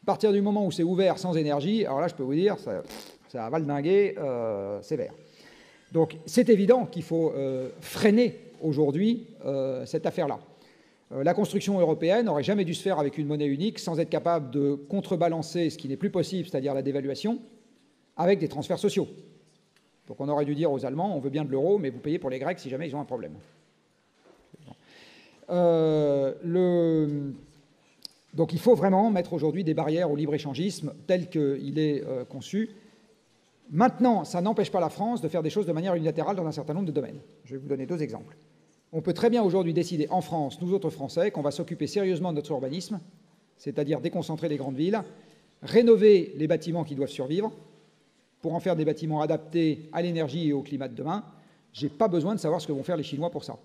À partir du moment où c'est ouvert sans énergie, alors là, je peux vous dire, ça va le dinguer sévère. Donc, c'est évident qu'il faut freiner aujourd'hui cette affaire-là. La construction européenne n'aurait jamais dû se faire avec une monnaie unique sans être capable de contrebalancer ce qui n'est plus possible, c'est-à-dire la dévaluation, avec des transferts sociaux. Donc on aurait dû dire aux Allemands, on veut bien de l'euro, mais vous payez pour les Grecs si jamais ils ont un problème. Donc il faut vraiment mettre aujourd'hui des barrières au libre-échangisme tel qu'il est conçu. Maintenant, ça n'empêche pas la France de faire des choses de manière unilatérale dans un certain nombre de domaines. Je vais vous donner 2 exemples. On peut très bien aujourd'hui décider en France, nous autres Français, qu'on va s'occuper sérieusement de notre urbanisme, c'est-à-dire déconcentrer les grandes villes, rénover les bâtiments qui doivent survivre, pour en faire des bâtiments adaptés à l'énergie et au climat de demain. Je n'ai pas besoin de savoir ce que vont faire les Chinois pour ça.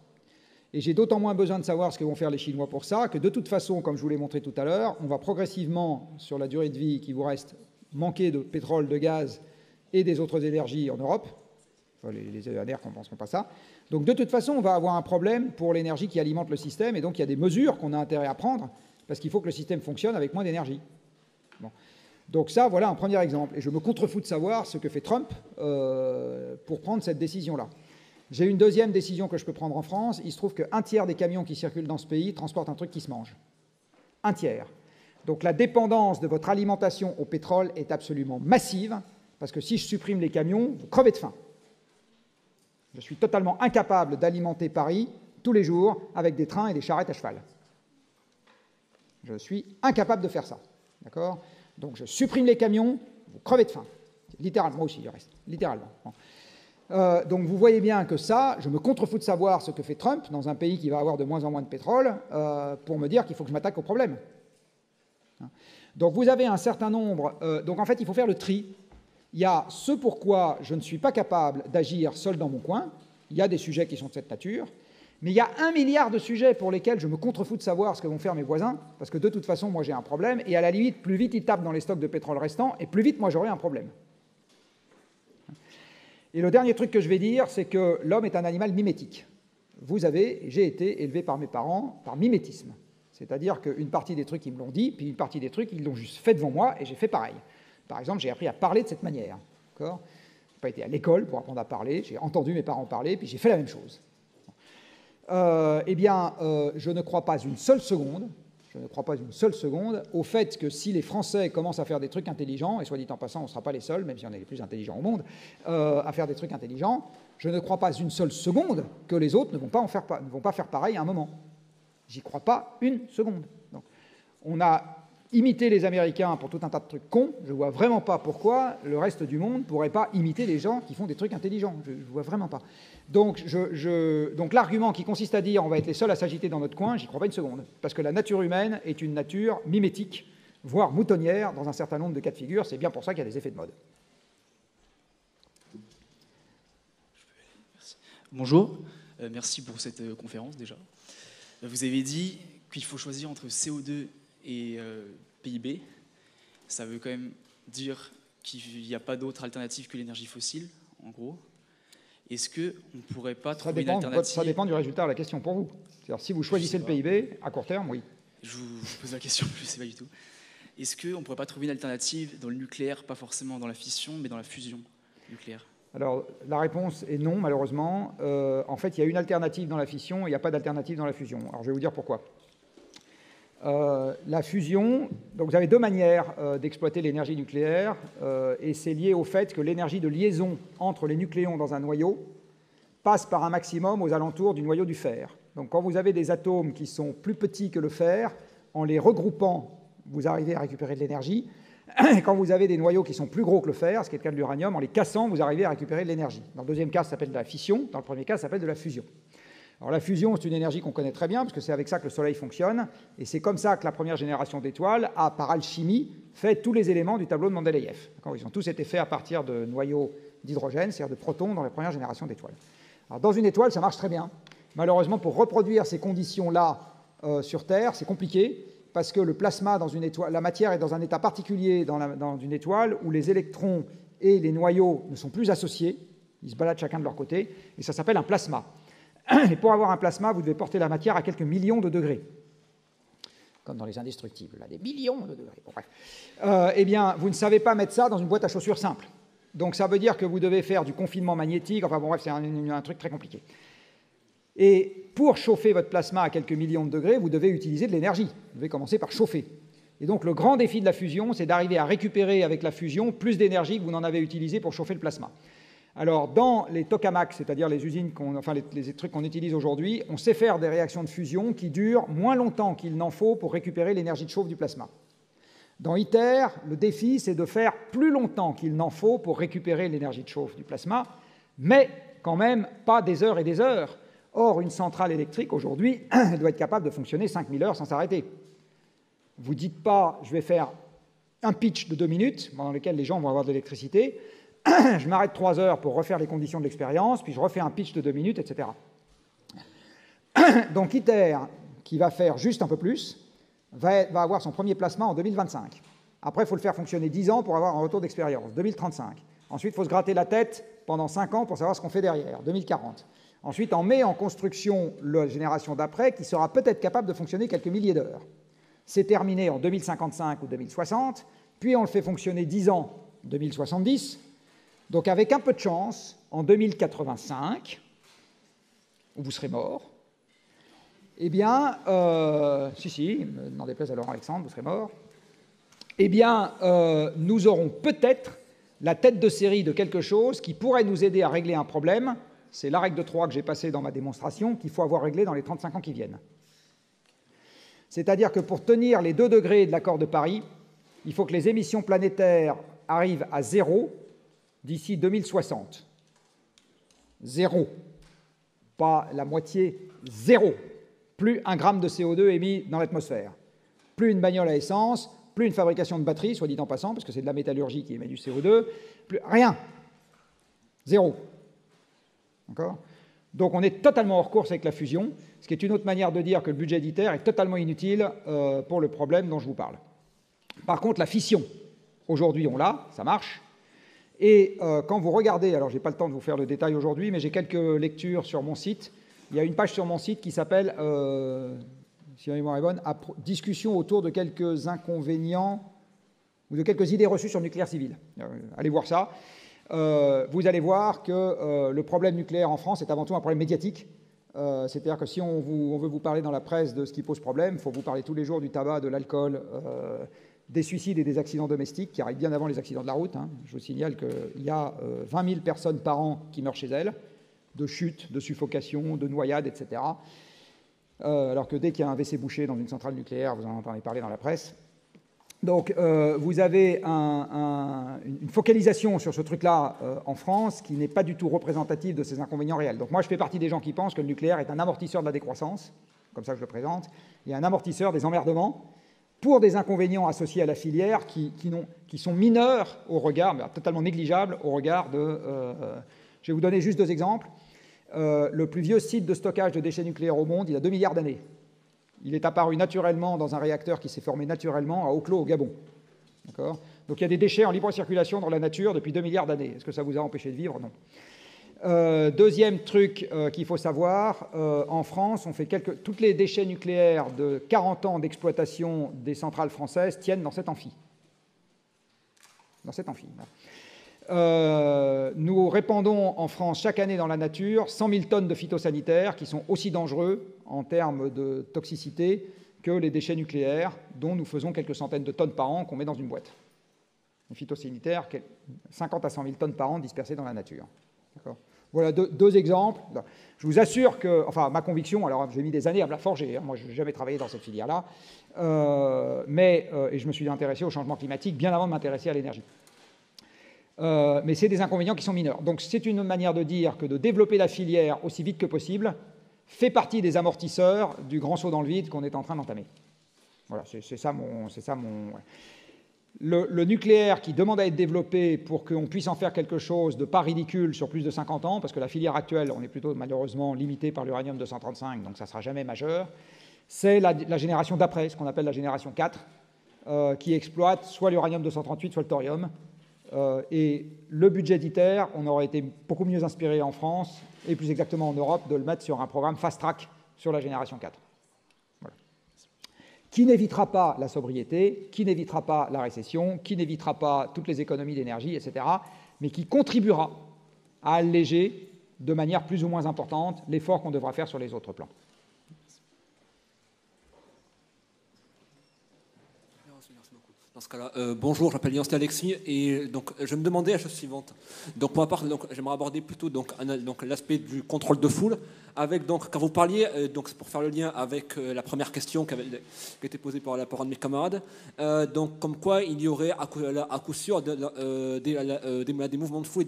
Et j'ai d'autant moins besoin de savoir ce que vont faire les Chinois pour ça que de toute façon, comme je vous l'ai montré tout à l'heure, on va progressivement, sur la durée de vie qui vous reste, manquer de pétrole, de gaz et des autres énergies en Europe. Enfin, les ENR ne compenseront pas ça. Donc de toute façon, on va avoir un problème pour l'énergie qui alimente le système, et donc il y a des mesures qu'on a intérêt à prendre, parce qu'il faut que le système fonctionne avec moins d'énergie. Bon. Donc ça, voilà un premier exemple. Et je me contrefous de savoir ce que fait Trump pour prendre cette décision-là. J'ai une deuxième décision que je peux prendre en France. Il se trouve qu'un tiers des camions qui circulent dans ce pays transportent un truc qui se mange. Un tiers. Donc la dépendance de votre alimentation au pétrole est absolument massive, parce que si je supprime les camions, vous crevez de faim. Je suis totalement incapable d'alimenter Paris tous les jours avec des trains et des charrettes à cheval. Je suis incapable de faire ça. D'accord ? Donc je supprime les camions, vous crevez de faim. Littéralement aussi, du reste. Littéralement. Donc vous voyez bien que ça, je me contrefous de savoir ce que fait Trump dans un pays qui va avoir de moins en moins de pétrole pour me dire qu'il faut que je m'attaque au problème. Donc vous avez un certain nombre... donc en fait, il faut faire le tri. Il y a ce pourquoi je ne suis pas capable d'agir seul dans mon coin. Il y a des sujets qui sont de cette nature. Mais il y a 1 milliard de sujets pour lesquels je me contrefous de savoir ce que vont faire mes voisins, parce que de toute façon, moi j'ai un problème, et à la limite, plus vite ils tapent dans les stocks de pétrole restants, et plus vite moi j'aurai un problème. Et le dernier truc que je vais dire, c'est que l'homme est un animal mimétique. J'ai été élevé par mes parents par mimétisme. C'est-à-dire qu'une partie des trucs, ils me l'ont dit, puis une partie des trucs, ils l'ont juste fait devant moi, et j'ai fait pareil. Par exemple, j'ai appris à parler de cette manière. Je n'ai pas été à l'école pour apprendre à parler, j'ai entendu mes parents parler, puis j'ai fait la même chose. Je ne crois pas une seule seconde au fait que si les Français commencent à faire des trucs intelligents, et soit dit en passant, on ne sera pas les seuls, même si on est les plus intelligents au monde, à faire des trucs intelligents, je ne crois pas une seule seconde que les autres ne vont pas faire pareil à un moment. J'y crois pas une seconde. Donc, on a imité les Américains pour tout un tas de trucs cons. Je ne vois vraiment pas pourquoi le reste du monde ne pourrait pas imiter les gens qui font des trucs intelligents. Je ne vois vraiment pas. Donc, donc l'argument qui consiste à dire on va être les seuls à s'agiter dans notre coin, j'y crois pas une seconde. Parce que la nature humaine est une nature mimétique, voire moutonnière, dans un certain nombre de cas de figure. C'est bien pour ça qu'il y a des effets de mode. Bonjour, merci pour cette conférence déjà. Vous avez dit qu'il faut choisir entre CO2 et PIB. Ça veut quand même dire qu'il n'y a pas d'autre alternative que l'énergie fossile, en gros. Est-ce qu'on ne pourrait pas trouver une alternative? Ça dépend du résultat de la question pour vous. C'est-à-dire, si vous choisissez le PIB, à court terme, oui. Je vous pose la question, je ne sais pas du tout. Est-ce qu'on ne pourrait pas trouver une alternative dans le nucléaire, pas forcément dans la fission, mais dans la fusion nucléaire? Alors, la réponse est non, malheureusement. En fait, il y a une alternative dans la fission et il n'y a pas d'alternative dans la fusion. Alors, je vais vous dire pourquoi. La fusion, donc vous avez deux manières d'exploiter l'énergie nucléaire, et c'est lié au fait que l'énergie de liaison entre les nucléons dans un noyau passe par un maximum aux alentours du noyau du fer. Donc, quand vous avez des atomes qui sont plus petits que le fer, en les regroupant, vous arrivez à récupérer de l'énergie. Et quand vous avez des noyaux qui sont plus gros que le fer, ce qui est le cas de l'uranium, en les cassant, vous arrivez à récupérer de l'énergie. Dans le deuxième cas, ça s'appelle de la fission. Dans le premier cas, ça s'appelle de la fusion. Alors la fusion, c'est une énergie qu'on connaît très bien, parce que c'est avec ça que le Soleil fonctionne, et c'est comme ça que la première génération d'étoiles a, par alchimie, fait tous les éléments du tableau de Mendeleïev. Ils ont tous été faits à partir de noyaux d'hydrogène, c'est-à-dire de protons dans la première génération d'étoiles. Alors dans une étoile, ça marche très bien. Malheureusement, pour reproduire ces conditions-là sur Terre, c'est compliqué, parce que le plasma dans une étoile, la matière est dans un état particulier dans une étoile où les électrons et les noyaux ne sont plus associés, ils se baladent chacun de leur côté, et ça s'appelle un plasma. Et pour avoir un plasma, vous devez porter la matière à quelques millions de degrés. Comme dans les indestructibles, là, des millions de degrés. Bon, bref. Eh bien, vous ne savez pas mettre ça dans une boîte à chaussures simple. Donc ça veut dire que vous devez faire du confinement magnétique, enfin bon bref, c'est un truc très compliqué. Et pour chauffer votre plasma à quelques millions de degrés, vous devez utiliser de l'énergie. Vous devez commencer par chauffer. Et donc le grand défi de la fusion, c'est d'arriver à récupérer avec la fusion plus d'énergie que vous n'en avez utilisé pour chauffer le plasma. Alors, dans les tokamaks, c'est-à-dire les usines, les trucs qu'on utilise aujourd'hui, on sait faire des réactions de fusion qui durent moins longtemps qu'il n'en faut pour récupérer l'énergie de chauffe du plasma. Dans ITER, le défi, c'est de faire plus longtemps qu'il n'en faut pour récupérer l'énergie de chauffe du plasma, mais quand même pas des heures et des heures. Or, une centrale électrique, aujourd'hui, elle doit être capable de fonctionner 5000 heures sans s'arrêter. Vous ne dites pas, je vais faire un pitch de 2 minutes, pendant lequel les gens vont avoir de l'électricité, je m'arrête 3 heures pour refaire les conditions de l'expérience, puis je refais un pitch de 2 minutes, etc. Donc ITER, qui va faire juste un peu plus, va avoir son premier plasma en 2025. Après, il faut le faire fonctionner 10 ans pour avoir un retour d'expérience, 2035. Ensuite, il faut se gratter la tête pendant 5 ans pour savoir ce qu'on fait derrière, 2040. Ensuite, on met en construction la génération d'après, qui sera peut-être capable de fonctionner quelques milliers d'heures. C'est terminé en 2055 ou 2060, puis on le fait fonctionner 10 ans, 2070. Donc avec un peu de chance, en 2085, où vous serez mort, eh bien, n'en déplaise à Laurent Alexandre, vous serez mort, eh bien, nous aurons peut-être la tête de série de quelque chose qui pourrait nous aider à régler un problème. C'est la règle de 3 que j'ai passée dans ma démonstration, qu'il faut avoir réglé dans les 35 ans qui viennent. C'est-à-dire que pour tenir les 2 degrés de l'accord de Paris, il faut que les émissions planétaires arrivent à 0 d'ici 2060. Zéro. Pas la moitié, zéro. Plus 1 gramme de CO2 émis dans l'atmosphère. Plus une bagnole à essence, plus une fabrication de batteries, soit dit en passant, parce que c'est de la métallurgie qui émet du CO2, plus rien. Zéro. D'accord ? Donc on est totalement hors course avec la fusion, ce qui est une autre manière de dire que le budget d'ITER est totalement inutile pour le problème dont je vous parle. Par contre, la fission, aujourd'hui on l'a, ça marche. Et quand vous regardez, alors je n'ai pas le temps de vous faire le détail aujourd'hui, mais j'ai quelques lectures sur mon site. Il y a une page sur mon site qui s'appelle, si ma mémoire est bonne, discussion autour de quelques inconvénients ou de quelques idées reçues sur le nucléaire civil. Allez voir ça. Vous allez voir que le problème nucléaire en France est avant tout un problème médiatique. C'est-à-dire que si on veut vous parler dans la presse de ce qui pose problème, il faut vous parler tous les jours du tabac, de l'alcool, des suicides et des accidents domestiques qui arrivent bien avant les accidents de la route. Je vous signale qu'il y a 20 000 personnes par an qui meurent chez elles, de chutes, de suffocation, de noyades, etc. Alors que dès qu'il y a un WC bouché dans une centrale nucléaire, vous en entendez parler dans la presse. Donc vous avez une focalisation sur ce truc-là en France qui n'est pas du tout représentative de ces inconvénients réels. Donc moi, je fais partie des gens qui pensent que le nucléaire est un amortisseur de la décroissance, comme ça que je le présente, et un amortisseur des emmerdements, pour des inconvénients associés à la filière qui sont mineurs au regard, mais totalement négligeables au regard de... je vais vous donner juste 2 exemples. Le plus vieux site de stockage de déchets nucléaires au monde, il a 2 milliards d'années. Il est apparu naturellement dans un réacteur qui s'est formé naturellement à Oklo, au Gabon. Donc il y a des déchets en libre circulation dans la nature depuis 2 milliards d'années. Est-ce que ça vous a empêché de vivre? Non. Deuxième truc qu'il faut savoir, en France, on fait tous les déchets nucléaires de 40 ans d'exploitation des centrales françaises tiennent dans cet amphi. Dans cet amphi. Nous répandons en France chaque année dans la nature 100 000 tonnes de phytosanitaires qui sont aussi dangereux en termes de toxicité que les déchets nucléaires, dont nous faisons quelques centaines de tonnes par an qu'on met dans une boîte. Les phytosanitaires, 50 à 100 000 tonnes par an dispersées dans la nature. Voilà 2 exemples. Je vous assure que, enfin, ma conviction, alors j'ai mis des années à me la forger, moi je n'ai jamais travaillé dans cette filière-là, et je me suis intéressé au changement climatique bien avant de m'intéresser à l'énergie. Mais c'est des inconvénients qui sont mineurs. Donc c'est une manière de dire que de développer la filière aussi vite que possible fait partie des amortisseurs du grand saut dans le vide qu'on est en train d'entamer. Voilà, c'est ça mon... Le nucléaire qui demande à être développé pour qu'on puisse en faire quelque chose de pas ridicule sur plus de 50 ans, parce que la filière actuelle, on est plutôt malheureusement limité par l'uranium-235, donc ça ne sera jamais majeur, c'est la génération d'après, ce qu'on appelle la génération 4, qui exploite soit l'uranium-238, soit le thorium. Et le budget d'ITER, on aurait été beaucoup mieux inspiré en France, et plus exactement en Europe, de le mettre sur un programme fast-track sur la génération 4. Voilà. Qui n'évitera pas la sobriété, qui n'évitera pas la récession, qui n'évitera pas toutes les économies d'énergie, etc., mais qui contribuera à alléger de manière plus ou moins importante l'effort qu'on devra faire sur les autres plans. Dans ce cas-là, bonjour, je m'appelle Yann Alexis et donc je me demandais la chose suivante. Donc pour ma part, j'aimerais aborder plutôt donc l'aspect du contrôle de foule. Avec donc quand vous parliez donc pour faire le lien avec la première question qui était posée par un de mes camarades, donc comme quoi il y aurait à coup sûr des mouvements de foule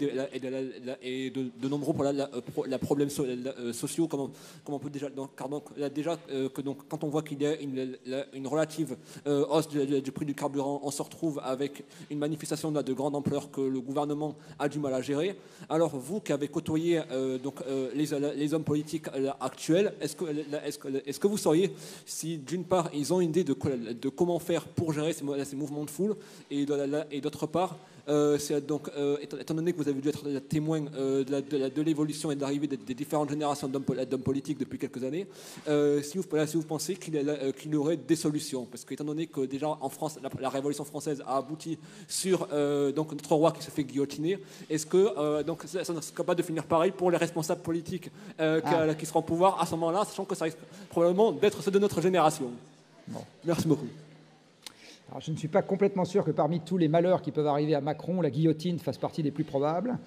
et de nombreux problèmes sociaux comme on peut déjà que donc quand on voit qu'il y a une relative hausse du prix du carburant, on se retrouve avec une manifestation de grande ampleur que le gouvernement a du mal à gérer. Alors vous qui avez côtoyé les hommes politiques actuels, est-ce que vous sauriez si d'une part ils ont une idée de comment faire pour gérer ces mouvements de foule et d'autre part étant donné que vous avez dû être témoin de l'évolution et de l'arrivée des différentes générations d'hommes politiques depuis quelques années, si vous pensez qu'il y aurait des solutions, parce qu'étant donné que déjà en France la Révolution française a abouti sur donc notre roi qui se fait guillotiner, est-ce que donc ça ne serait pas de finir pareil pour les responsables politiques qui seront au pouvoir à ce moment-là, sachant que ça risque probablement d'être ceux de notre génération. Bon. Merci beaucoup. Alors, je ne suis pas complètement sûr que parmi tous les malheurs qui peuvent arriver à Macron, la guillotine fasse partie des plus probables.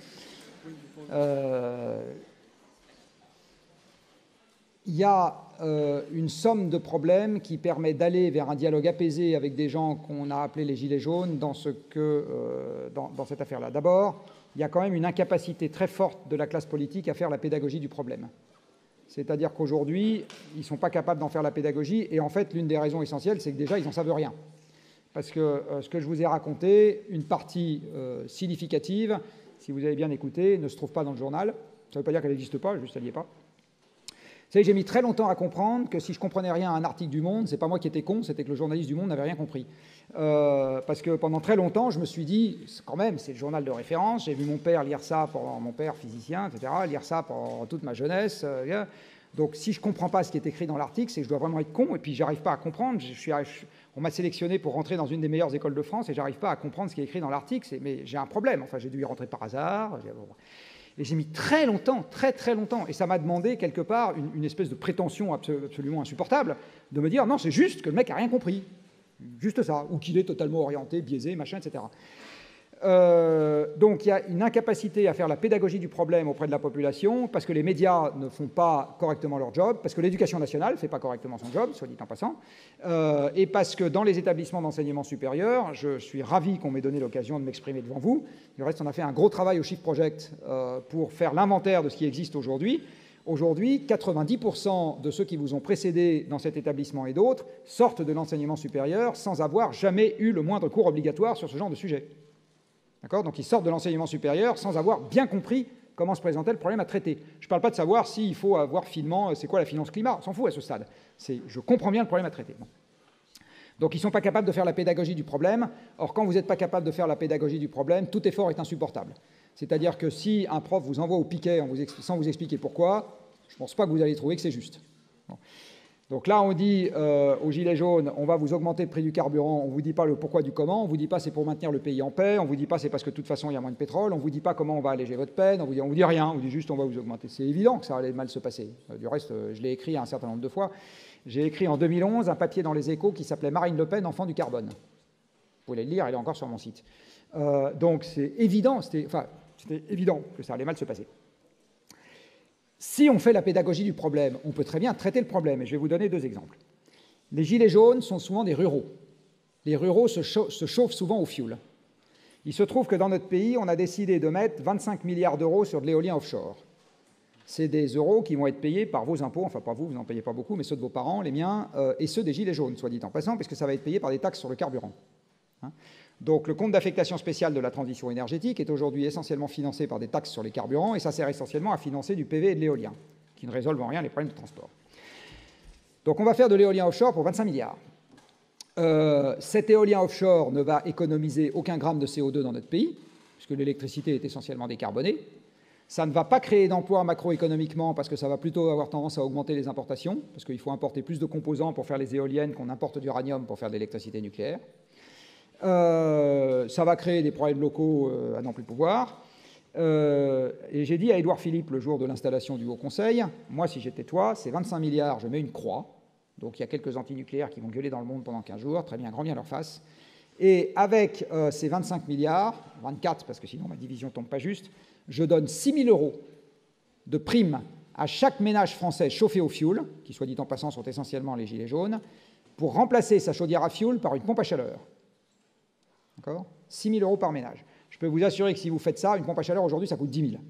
Il y a une somme de problèmes qui permet d'aller vers un dialogue apaisé avec des gens qu'on a appelés les Gilets jaunes dans cette affaire-là. D'abord, il y a quand même une incapacité très forte de la classe politique à faire la pédagogie du problème. C'est-à-dire qu'aujourd'hui, ils ne sont pas capables d'en faire la pédagogie, et en fait, l'une des raisons essentielles, c'est que déjà, ils n'en savent rien. Parce que ce que je vous ai raconté, une partie significative, si vous avez bien écouté, ne se trouve pas dans le journal. Ça ne veut pas dire qu'elle n'existe pas, juste elle n'y est pas. Vous savez, j'ai mis très longtemps à comprendre que si je comprenais rien à un article du Monde, c'est pas moi qui étais con, c'était que le journaliste du Monde n'avait rien compris. Parce que pendant très longtemps, je me suis dit, quand même, c'est le journal de référence. J'ai vu mon père lire ça, mon père physicien, etc., lire ça pendant toute ma jeunesse. Donc, si je comprends pas ce qui est écrit dans l'article, c'est que je dois vraiment être con, et puis j'arrive pas à comprendre. On m'a sélectionné pour rentrer dans une des meilleures écoles de France, et j'arrive pas à comprendre ce qui est écrit dans l'article. Mais j'ai un problème. Enfin, j'ai dû y rentrer par hasard. Et j'ai mis très longtemps, très longtemps, et ça m'a demandé quelque part une espèce de prétention absolument insupportable, de me dire non, c'est juste que le mec a rien compris, juste ça, ou qu'il est totalement orienté, biaisé, machin, etc. Donc il y a une incapacité à faire la pédagogie du problème auprès de la population, parce que les médias ne font pas correctement leur job, parce que l'éducation nationale ne fait pas correctement son job, soit dit en passant, et parce que dans les établissements d'enseignement supérieur, je suis ravi qu'on m'ait donné l'occasion de m'exprimer devant vous. Du reste, on a fait un gros travail au Shift Project pour faire l'inventaire de ce qui existe aujourd'hui. Aujourd'hui, 90% de ceux qui vous ont précédé dans cet établissement et d'autres sortent de l'enseignement supérieur sans avoir jamais eu le moindre cours obligatoire sur ce genre de sujet. D'accord ? Donc ils sortent de l'enseignement supérieur sans avoir bien compris comment se présentait le problème à traiter. Je ne parle pas de savoir s'il faut avoir finement c'est quoi la finance climat, on s'en fout à ce stade. Je comprends bien le problème à traiter. Bon. Donc ils ne sont pas capables de faire la pédagogie du problème. Or, quand vous n'êtes pas capable de faire la pédagogie du problème, tout effort est insupportable. C'est-à-dire que si un prof vous envoie au piquet sans vous expliquer pourquoi, je ne pense pas que vous allez trouver que c'est juste. Bon. Donc là, on dit aux Gilets jaunes, on va vous augmenter le prix du carburant, on ne vous dit pas le pourquoi du comment, on ne vous dit pas c'est pour maintenir le pays en paix, on ne vous dit pas c'est parce que de toute façon il y a moins de pétrole, on ne vous dit pas comment on va alléger votre peine, on vous dit rien, on vous dit juste on va vous augmenter. C'est évident que ça allait mal se passer. Du reste, je l'ai écrit un certain nombre de fois. J'ai écrit en 2011 un papier dans les Échos qui s'appelait Marine Le Pen, enfant du carbone. Vous pouvez le lire, il est encore sur mon site. Donc c'est évident, c'était évident que ça allait mal se passer. Si on fait la pédagogie du problème, on peut très bien traiter le problème, et je vais vous donner 2 exemples. Les Gilets jaunes sont souvent des ruraux. Les ruraux se chauffent souvent au fioul. Il se trouve que dans notre pays, on a décidé de mettre 25 milliards d'euros sur de l'éolien offshore. C'est des euros qui vont être payés par vos impôts, enfin pas vous n'en payez pas beaucoup, mais ceux de vos parents, les miens, et ceux des Gilets jaunes, soit dit en passant, parce que ça va être payé par des taxes sur le carburant. Donc le compte d'affectation spéciale de la transition énergétique est aujourd'hui essentiellement financé par des taxes sur les carburants, et ça sert essentiellement à financer du PV et de l'éolien, qui ne résolvent en rien les problèmes de transport. Donc on va faire de l'éolien offshore pour 25 milliards. Cet éolien offshore ne va économiser aucun gramme de CO2 dans notre pays, puisque l'électricité est essentiellement décarbonée. Ça ne va pas créer d'emplois macroéconomiquement, parce que ça va plutôt avoir tendance à augmenter les importations, parce qu'il faut importer plus de composants pour faire les éoliennes qu'on importe d'uranium pour faire de l'électricité nucléaire. Ça va créer des problèmes locaux à n'en plus pouvoir. Et j'ai dit à Édouard Philippe le jour de l'installation du Haut Conseil, moi si j'étais toi, c'est 25 milliards, je mets une croix. Donc il y a quelques antinucléaires qui vont gueuler dans le monde pendant 15 jours, très bien, grand bien leur face. Et avec ces 25 milliards, 24 parce que sinon ma division ne tombe pas juste, je donne 6 000 € de prime à chaque ménage français chauffé au fioul, qui soit dit en passant sont essentiellement les Gilets jaunes, pour remplacer sa chaudière à fioul par une pompe à chaleur. D'accord ? 6 000 € par ménage. Je peux vous assurer que si vous faites ça, une pompe à chaleur aujourd'hui, ça coûte 10 000.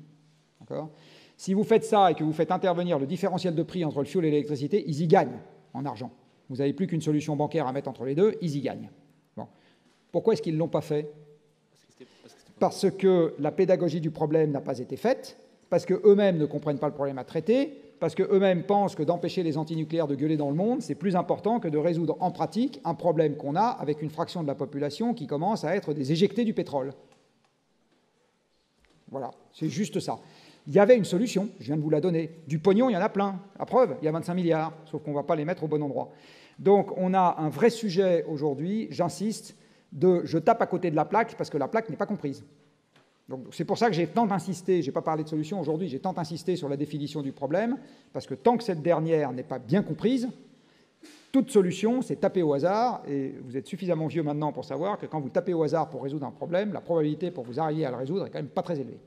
D'accord ? Si vous faites ça et que vous faites intervenir le différentiel de prix entre le fioul et l'électricité, ils y gagnent en argent. Vous n'avez plus qu'une solution bancaire à mettre entre les deux, ils y gagnent. Bon. Pourquoi est-ce qu'ils ne l'ont pas fait ? Parce que la pédagogie du problème n'a pas été faite, parce qu'eux-mêmes ne comprennent pas le problème à traiter, parce qu'eux-mêmes pensent que d'empêcher les antinucléaires de gueuler dans le monde, c'est plus important que de résoudre en pratique un problème qu'on a avec une fraction de la population qui commence à être des éjectés du pétrole. Voilà, c'est juste ça. Il y avait une solution, je viens de vous la donner. Du pognon, il y en a plein. À preuve, il y a 25 milliards, sauf qu'on ne va pas les mettre au bon endroit. Donc on a un vrai sujet aujourd'hui, j'insiste, je tape à côté de la plaque parce que la plaque n'est pas comprise. Donc c'est pour ça que j'ai tant insisté, je n'ai pas parlé de solution aujourd'hui, j'ai tant insisté sur la définition du problème, parce que tant que cette dernière n'est pas bien comprise, toute solution, c'est taper au hasard, et vous êtes suffisamment vieux maintenant pour savoir que quand vous tapez au hasard pour résoudre un problème, la probabilité pour vous arriver à le résoudre est quand même pas très élevée.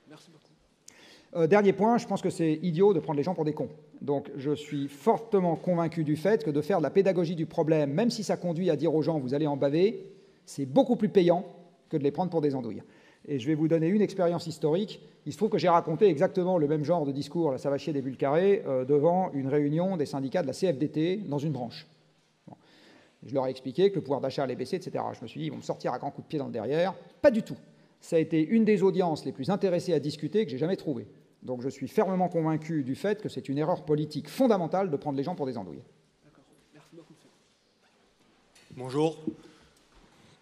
Merci beaucoup. Dernier point, je pense que c'est idiot de prendre les gens pour des cons. Donc je suis fortement convaincu du fait que de faire de la pédagogie du problème, même si ça conduit à dire aux gens « vous allez en baver », c'est beaucoup plus payant que de les prendre pour des andouilles. Et je vais vous donner une expérience historique. Il se trouve que j'ai raconté exactement le même genre de discours, là ça va chier des bulles carrées, devant une réunion des syndicats de la CFDT dans une branche. Bon. Je leur ai expliqué que le pouvoir d'achat allait baisser, etc. Je me suis dit, ils vont me sortir à grands coups de pied dans le derrière. Pas du tout. Ça a été une des audiences les plus intéressées à discuter que j'ai jamais trouvées. Donc je suis fermement convaincu du fait que c'est une erreur politique fondamentale de prendre les gens pour des andouilles. Merci beaucoup. Bonjour.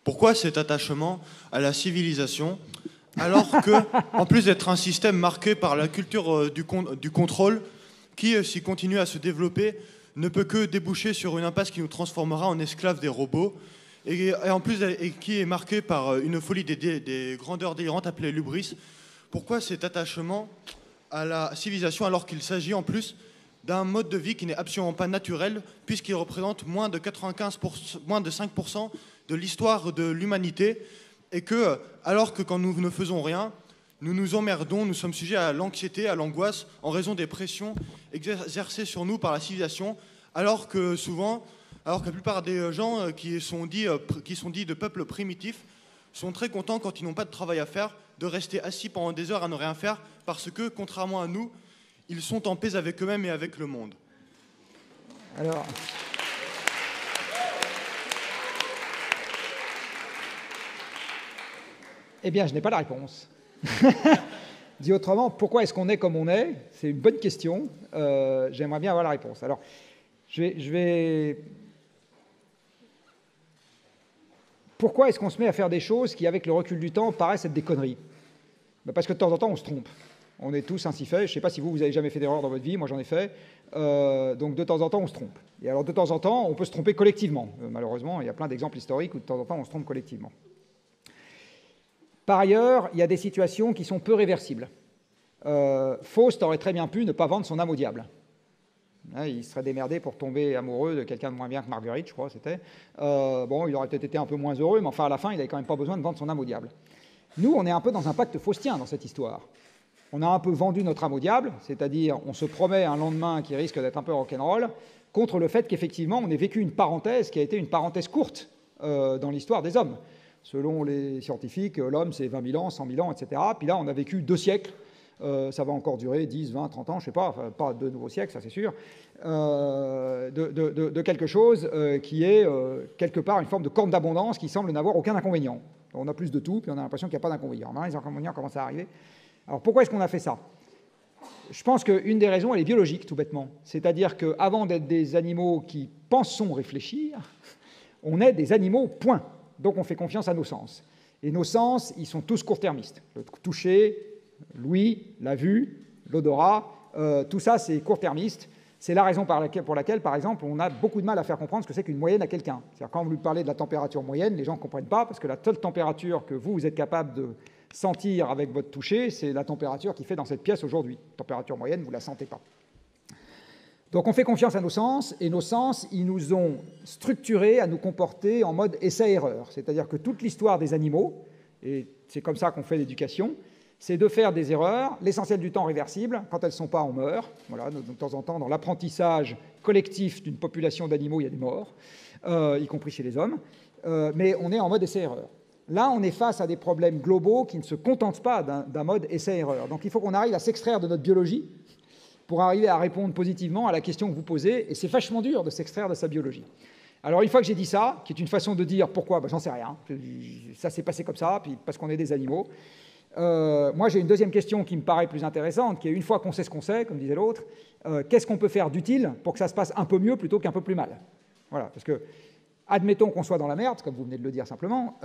Pourquoi cet attachement à la civilisation alors que, en plus d'être un système marqué par la culture du contrôle, qui, s'il continue à se développer, ne peut que déboucher sur une impasse qui nous transformera en esclaves des robots, et en plus qui est marqué par une folie des grandeurs délirantes appelées l'hubris. Pourquoi cet attachement à la civilisation alors qu'il s'agit en plus d'un mode de vie qui n'est absolument pas naturel, puisqu'il représente moins de 5% de l'histoire de l'humanité, et que, alors que quand nous ne faisons rien, nous nous emmerdons, nous sommes sujets à l'anxiété, à l'angoisse, en raison des pressions exercées sur nous par la civilisation, alors que la plupart des gens qui sont dits de peuples primitifs sont très contents quand ils n'ont pas de travail à faire, de rester assis pendant des heures à ne rien faire, parce que, contrairement à nous, ils sont en paix avec eux-mêmes et avec le monde. Alors... Eh bien, je n'ai pas la réponse. Dit autrement, pourquoi est-ce qu'on est comme on est? C'est une bonne question. J'aimerais bien avoir la réponse. Alors, Pourquoi est-ce qu'on se met à faire des choses qui, avec le recul du temps, paraissent être des conneries? Parce que de temps en temps, on se trompe. On est tous ainsi faits. Je ne sais pas si vous avez jamais fait d'erreur dans votre vie. Moi, j'en ai fait. Donc, de temps en temps, on se trompe. Et alors, de temps en temps, on peut se tromper collectivement. Malheureusement, il y a plein d'exemples historiques où, de temps en temps, on se trompe collectivement. Par ailleurs, il y a des situations qui sont peu réversibles. Faust aurait très bien pu ne pas vendre son âme au diable. Il serait démerdé pour tomber amoureux de quelqu'un de moins bien que Marguerite, je crois, c'était. Bon, il aurait peut-être été un peu moins heureux, mais enfin, à la fin, il n'avait quand même pas besoin de vendre son âme au diable. Nous, on est un peu dans un pacte faustien dans cette histoire. On a un peu vendu notre âme au diable, c'est-à-dire on se promet un lendemain qui risque d'être un peu rock'n'roll, contre le fait qu'effectivement, on ait vécu une parenthèse qui a été une parenthèse courte dans l'histoire des hommes. Selon les scientifiques, l'homme, c'est 20 000 ans, 100 000 ans, etc. Puis là, on a vécu 2 siècles. Ça va encore durer 10, 20, 30 ans, je ne sais pas, enfin, pas 2 nouveaux siècles, ça c'est sûr, de quelque chose qui est quelque part une forme de corne d'abondance qui semble n'avoir aucun inconvénient. On a plus de tout, puis on a l'impression qu'il n'y a pas d'inconvénient. Maintenant, les inconvénients commencent à arriver. Alors pourquoi est-ce qu'on a fait ça? Je pense qu'une des raisons, elle est biologique, tout bêtement. C'est-à-dire qu'avant d'être des animaux qui pensons réfléchir, on est des animaux, point. Donc on fait confiance à nos sens. Et nos sens, ils sont tous court-termistes. Le toucher, l'ouïe, la vue, l'odorat, tout ça c'est court-termiste. C'est la raison pour laquelle, par exemple, on a beaucoup de mal à faire comprendre ce que c'est qu'une moyenne à quelqu'un. C'est-à-dire quand vous lui parlez de la température moyenne, les gens ne comprennent pas, parce que la seule température que vous êtes capable de sentir avec votre toucher, c'est la température qu'il fait dans cette pièce aujourd'hui. Température moyenne, vous ne la sentez pas. Donc on fait confiance à nos sens, et nos sens, ils nous ont structurés à nous comporter en mode essai-erreur. C'est-à-dire que toute l'histoire des animaux, et c'est comme ça qu'on fait l'éducation, c'est de faire des erreurs, l'essentiel du temps réversibles. Quand elles ne sont pas, on meurt. Voilà, de temps en temps, dans l'apprentissage collectif d'une population d'animaux, il y a des morts, y compris chez les hommes. Mais on est en mode essai-erreur. Là, on est face à des problèmes globaux qui ne se contentent pas d'un mode essai-erreur. Donc il faut qu'on arrive à s'extraire de notre biologie pour arriver à répondre positivement à la question que vous posez. Et c'est vachement dur de s'extraire de sa biologie. Alors une fois que j'ai dit ça, qui est une façon de dire pourquoi, j'en sais rien. Ça s'est passé comme ça, puis parce qu'on est des animaux. Moi, j'ai une deuxième question qui me paraît plus intéressante, qui est une fois qu'on sait ce qu'on sait, comme disait l'autre, qu'est-ce qu'on peut faire d'utile pour que ça se passe un peu mieux plutôt qu'un peu plus mal? Voilà, parce que, admettons qu'on soit dans la merde, comme vous venez de le dire simplement,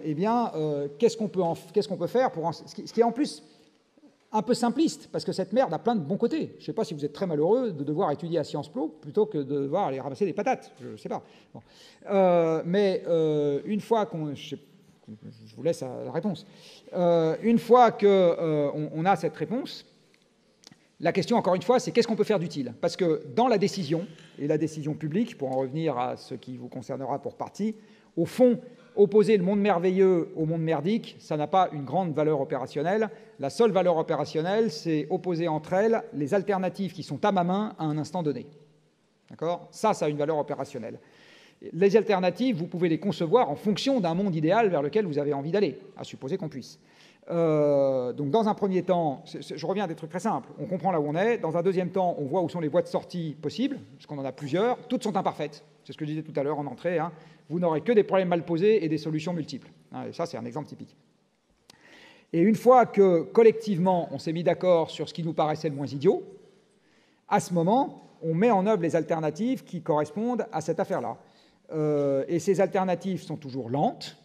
eh bien, qu'est-ce qu'on peut faire pour ce qui est en plus un peu simpliste, parce que cette merde a plein de bons côtés. Je ne sais pas si vous êtes très malheureux de devoir étudier à Sciences Po plutôt que de devoir aller ramasser des patates, je ne sais pas. Bon. Mais une fois qu'on... Je vous laisse la réponse. Une fois qu'on a cette réponse, la question, encore une fois, c'est qu'est-ce qu'on peut faire d'utile? Parce que dans la décision, et la décision publique, pour en revenir à ce qui vous concernera pour partie, au fond, opposer le monde merveilleux au monde merdique, ça n'a pas une grande valeur opérationnelle. La seule valeur opérationnelle, c'est opposer entre elles les alternatives qui sont à ma main à un instant donné. D'accord ? Ça a une valeur opérationnelle. Les alternatives, vous pouvez les concevoir en fonction d'un monde idéal vers lequel vous avez envie d'aller, à supposer qu'on puisse. Donc dans un premier temps, je reviens à des trucs très simples, on comprend là où on est. Dans un deuxième temps, on voit où sont les voies de sortie possibles, parce qu'on en a plusieurs. Toutes sont imparfaites, c'est ce que je disais tout à l'heure en entrée. Vous n'aurez que des problèmes mal posés et des solutions multiples. Et ça, c'est un exemple typique. Et une fois que, collectivement, on s'est mis d'accord sur ce qui nous paraissait le moins idiot, à ce moment, on met en œuvre les alternatives qui correspondent à cette affaire-là. Et ces alternatives sont toujours lentes,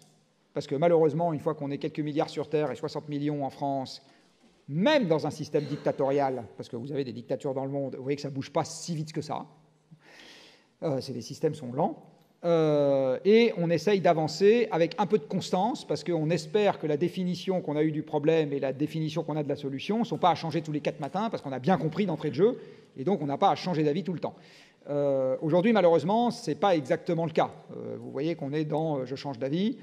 parce que malheureusement, une fois qu'on est quelques milliards sur Terre et 60 millions en France, même dans un système dictatorial, parce que vous avez des dictatures dans le monde, vous voyez que ça ne bouge pas si vite que ça. Les systèmes sont lents. Et on essaye d'avancer avec un peu de constance, parce qu'on espère que la définition qu'on a eue du problème et la définition qu'on a de la solution ne sont pas à changer tous les 4 matins, parce qu'on a bien compris d'entrée de jeu, et donc on n'a pas à changer d'avis tout le temps. Aujourd'hui, malheureusement, ce n'est pas exactement le cas. Vous voyez qu'on est dans « je change d'avis »,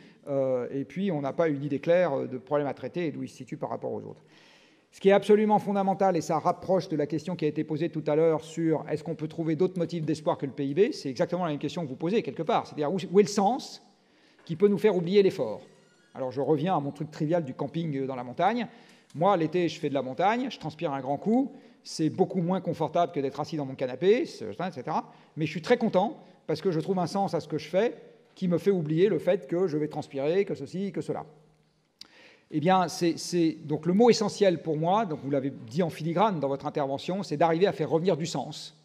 et puis on n'a pas une idée claire de problème à traiter et d'où il se situe par rapport aux autres. Ce qui est absolument fondamental, et ça rapproche de la question qui a été posée tout à l'heure sur est-ce qu'on peut trouver d'autres motifs d'espoir que le PIB, c'est exactement la même question que vous posez quelque part. C'est-à-dire où est le sens qui peut nous faire oublier l'effort. Alors je reviens à mon truc trivial du camping dans la montagne. Moi, l'été, je fais de la montagne, je transpire un grand coup, c'est beaucoup moins confortable que d'être assis dans mon canapé, etc. Mais je suis très content parce que je trouve un sens à ce que je fais qui me fait oublier le fait que je vais transpirer, que ceci, que cela. Eh bien, donc le mot essentiel pour moi, donc vous l'avez dit en filigrane dans votre intervention, c'est d'arriver à faire revenir du sens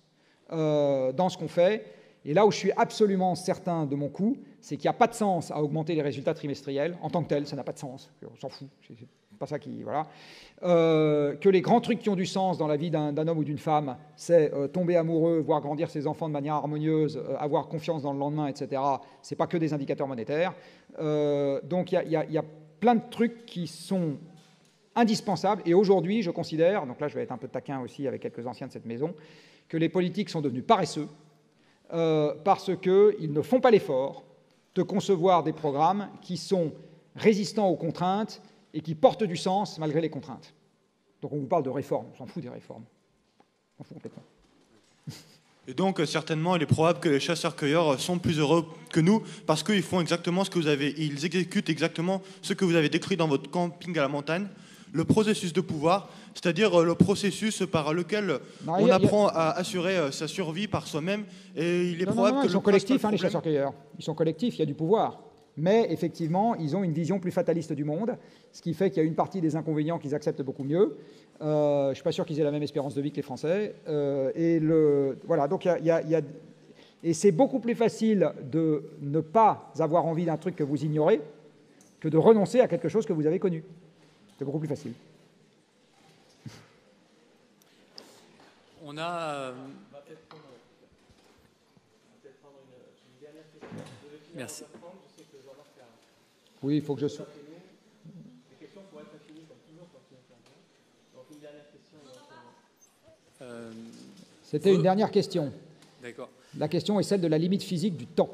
dans ce qu'on fait. Et là où je suis absolument certain de mon coup, c'est qu'il n'y a pas de sens à augmenter les résultats trimestriels. En tant que tel, ça n'a pas de sens. On s'en fout. C'est pas ça qui... Voilà. Que les grands trucs qui ont du sens dans la vie d'un homme ou d'une femme, c'est tomber amoureux, voir grandir ses enfants de manière harmonieuse, avoir confiance dans le lendemain, etc. Ce n'est pas que des indicateurs monétaires. Donc il y a plein de trucs qui sont indispensables. Et aujourd'hui, je considère, donc là je vais être un peu taquin aussi avec quelques anciens de cette maison, que les politiques sont devenus paresseux parce qu'ils ne font pas l'effort de concevoir des programmes qui sont résistants aux contraintes et qui portent du sens malgré les contraintes. Donc on vous parle de réformes, on s'en fout des réformes. On s'en fout complètement. Et donc, certainement, il est probable que les chasseurs-cueilleurs sont plus heureux que nous parce qu'ils font exactement ce que vous avez... Ils exécutent exactement ce que vous avez décrit dans votre camping à la montagne, le processus de pouvoir, c'est-à-dire le processus par lequel on apprend à assurer sa survie par soi-même. Et il est probable que... Ils sont collectifs, les chasseurs-cueilleurs. Ils sont collectifs, il y a du pouvoir. Mais effectivement, ils ont une vision plus fataliste du monde, ce qui fait qu'il y a une partie des inconvénients qu'ils acceptent beaucoup mieux. Je ne suis pas sûr qu'ils aient la même espérance de vie que les Français. Voilà, donc et c'est beaucoup plus facile de ne pas avoir envie d'un truc que vous ignorez que de renoncer à quelque chose que vous avez connu. C'est beaucoup plus facile. On a... Merci. Oui, il faut que je sois... C'était une dernière question. D'accord. La question est celle de la limite physique du temps.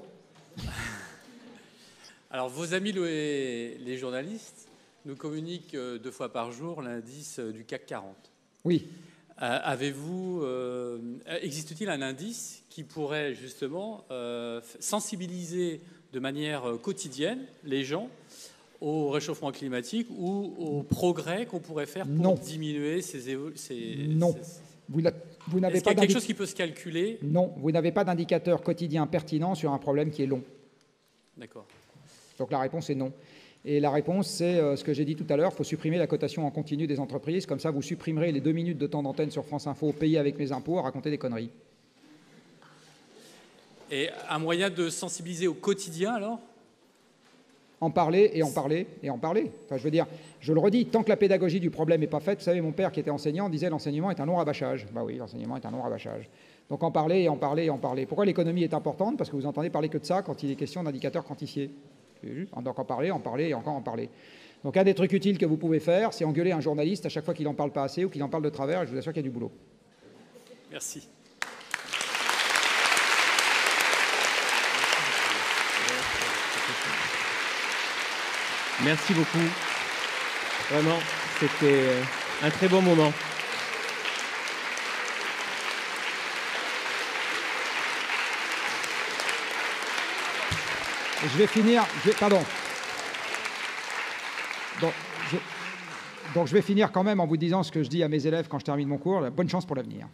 Alors, vos amis les journalistes nous communiquent 2 fois par jour l'indice du CAC 40. Oui. Existe-t-il un indice qui pourrait justement sensibiliser de manière quotidienne les gens au réchauffement climatique ou au progrès qu'on pourrait faire pour diminuer ces... Non. Vous n'avez pas quelque chose qui peut se calculer? Non, vous n'avez pas d'indicateur quotidien pertinent sur un problème qui est long. D'accord. Donc la réponse est non. Et la réponse, c'est ce que j'ai dit tout à l'heure, il faut supprimer la cotation en continu des entreprises, comme ça vous supprimerez les 2 minutes de temps d'antenne sur France Info payées avec mes impôts à raconter des conneries. Et un moyen de sensibiliser au quotidien, alors? En parler et en parler et en parler. Enfin, je veux dire, je le redis, tant que la pédagogie du problème n'est pas faite, vous savez, mon père qui était enseignant disait l'enseignement est un long rabâchage. Bah oui, l'enseignement est un long rabâchage. Donc en parler et en parler et en parler. Pourquoi l'économie est importante? Parce que vous entendez parler que de ça quand il est question d'indicateurs quantifiés. Donc en parler et encore en parler. Donc un des trucs utiles que vous pouvez faire, c'est engueuler un journaliste à chaque fois qu'il n'en parle pas assez ou qu'il en parle de travers, et je vous assure qu'il y a du boulot. Merci. Merci beaucoup. Vraiment, c'était un très bon moment. Je vais finir. Pardon. Donc, je vais finir quand même en vous disant ce que je dis à mes élèves quand je termine mon cours. Bonne chance pour l'avenir.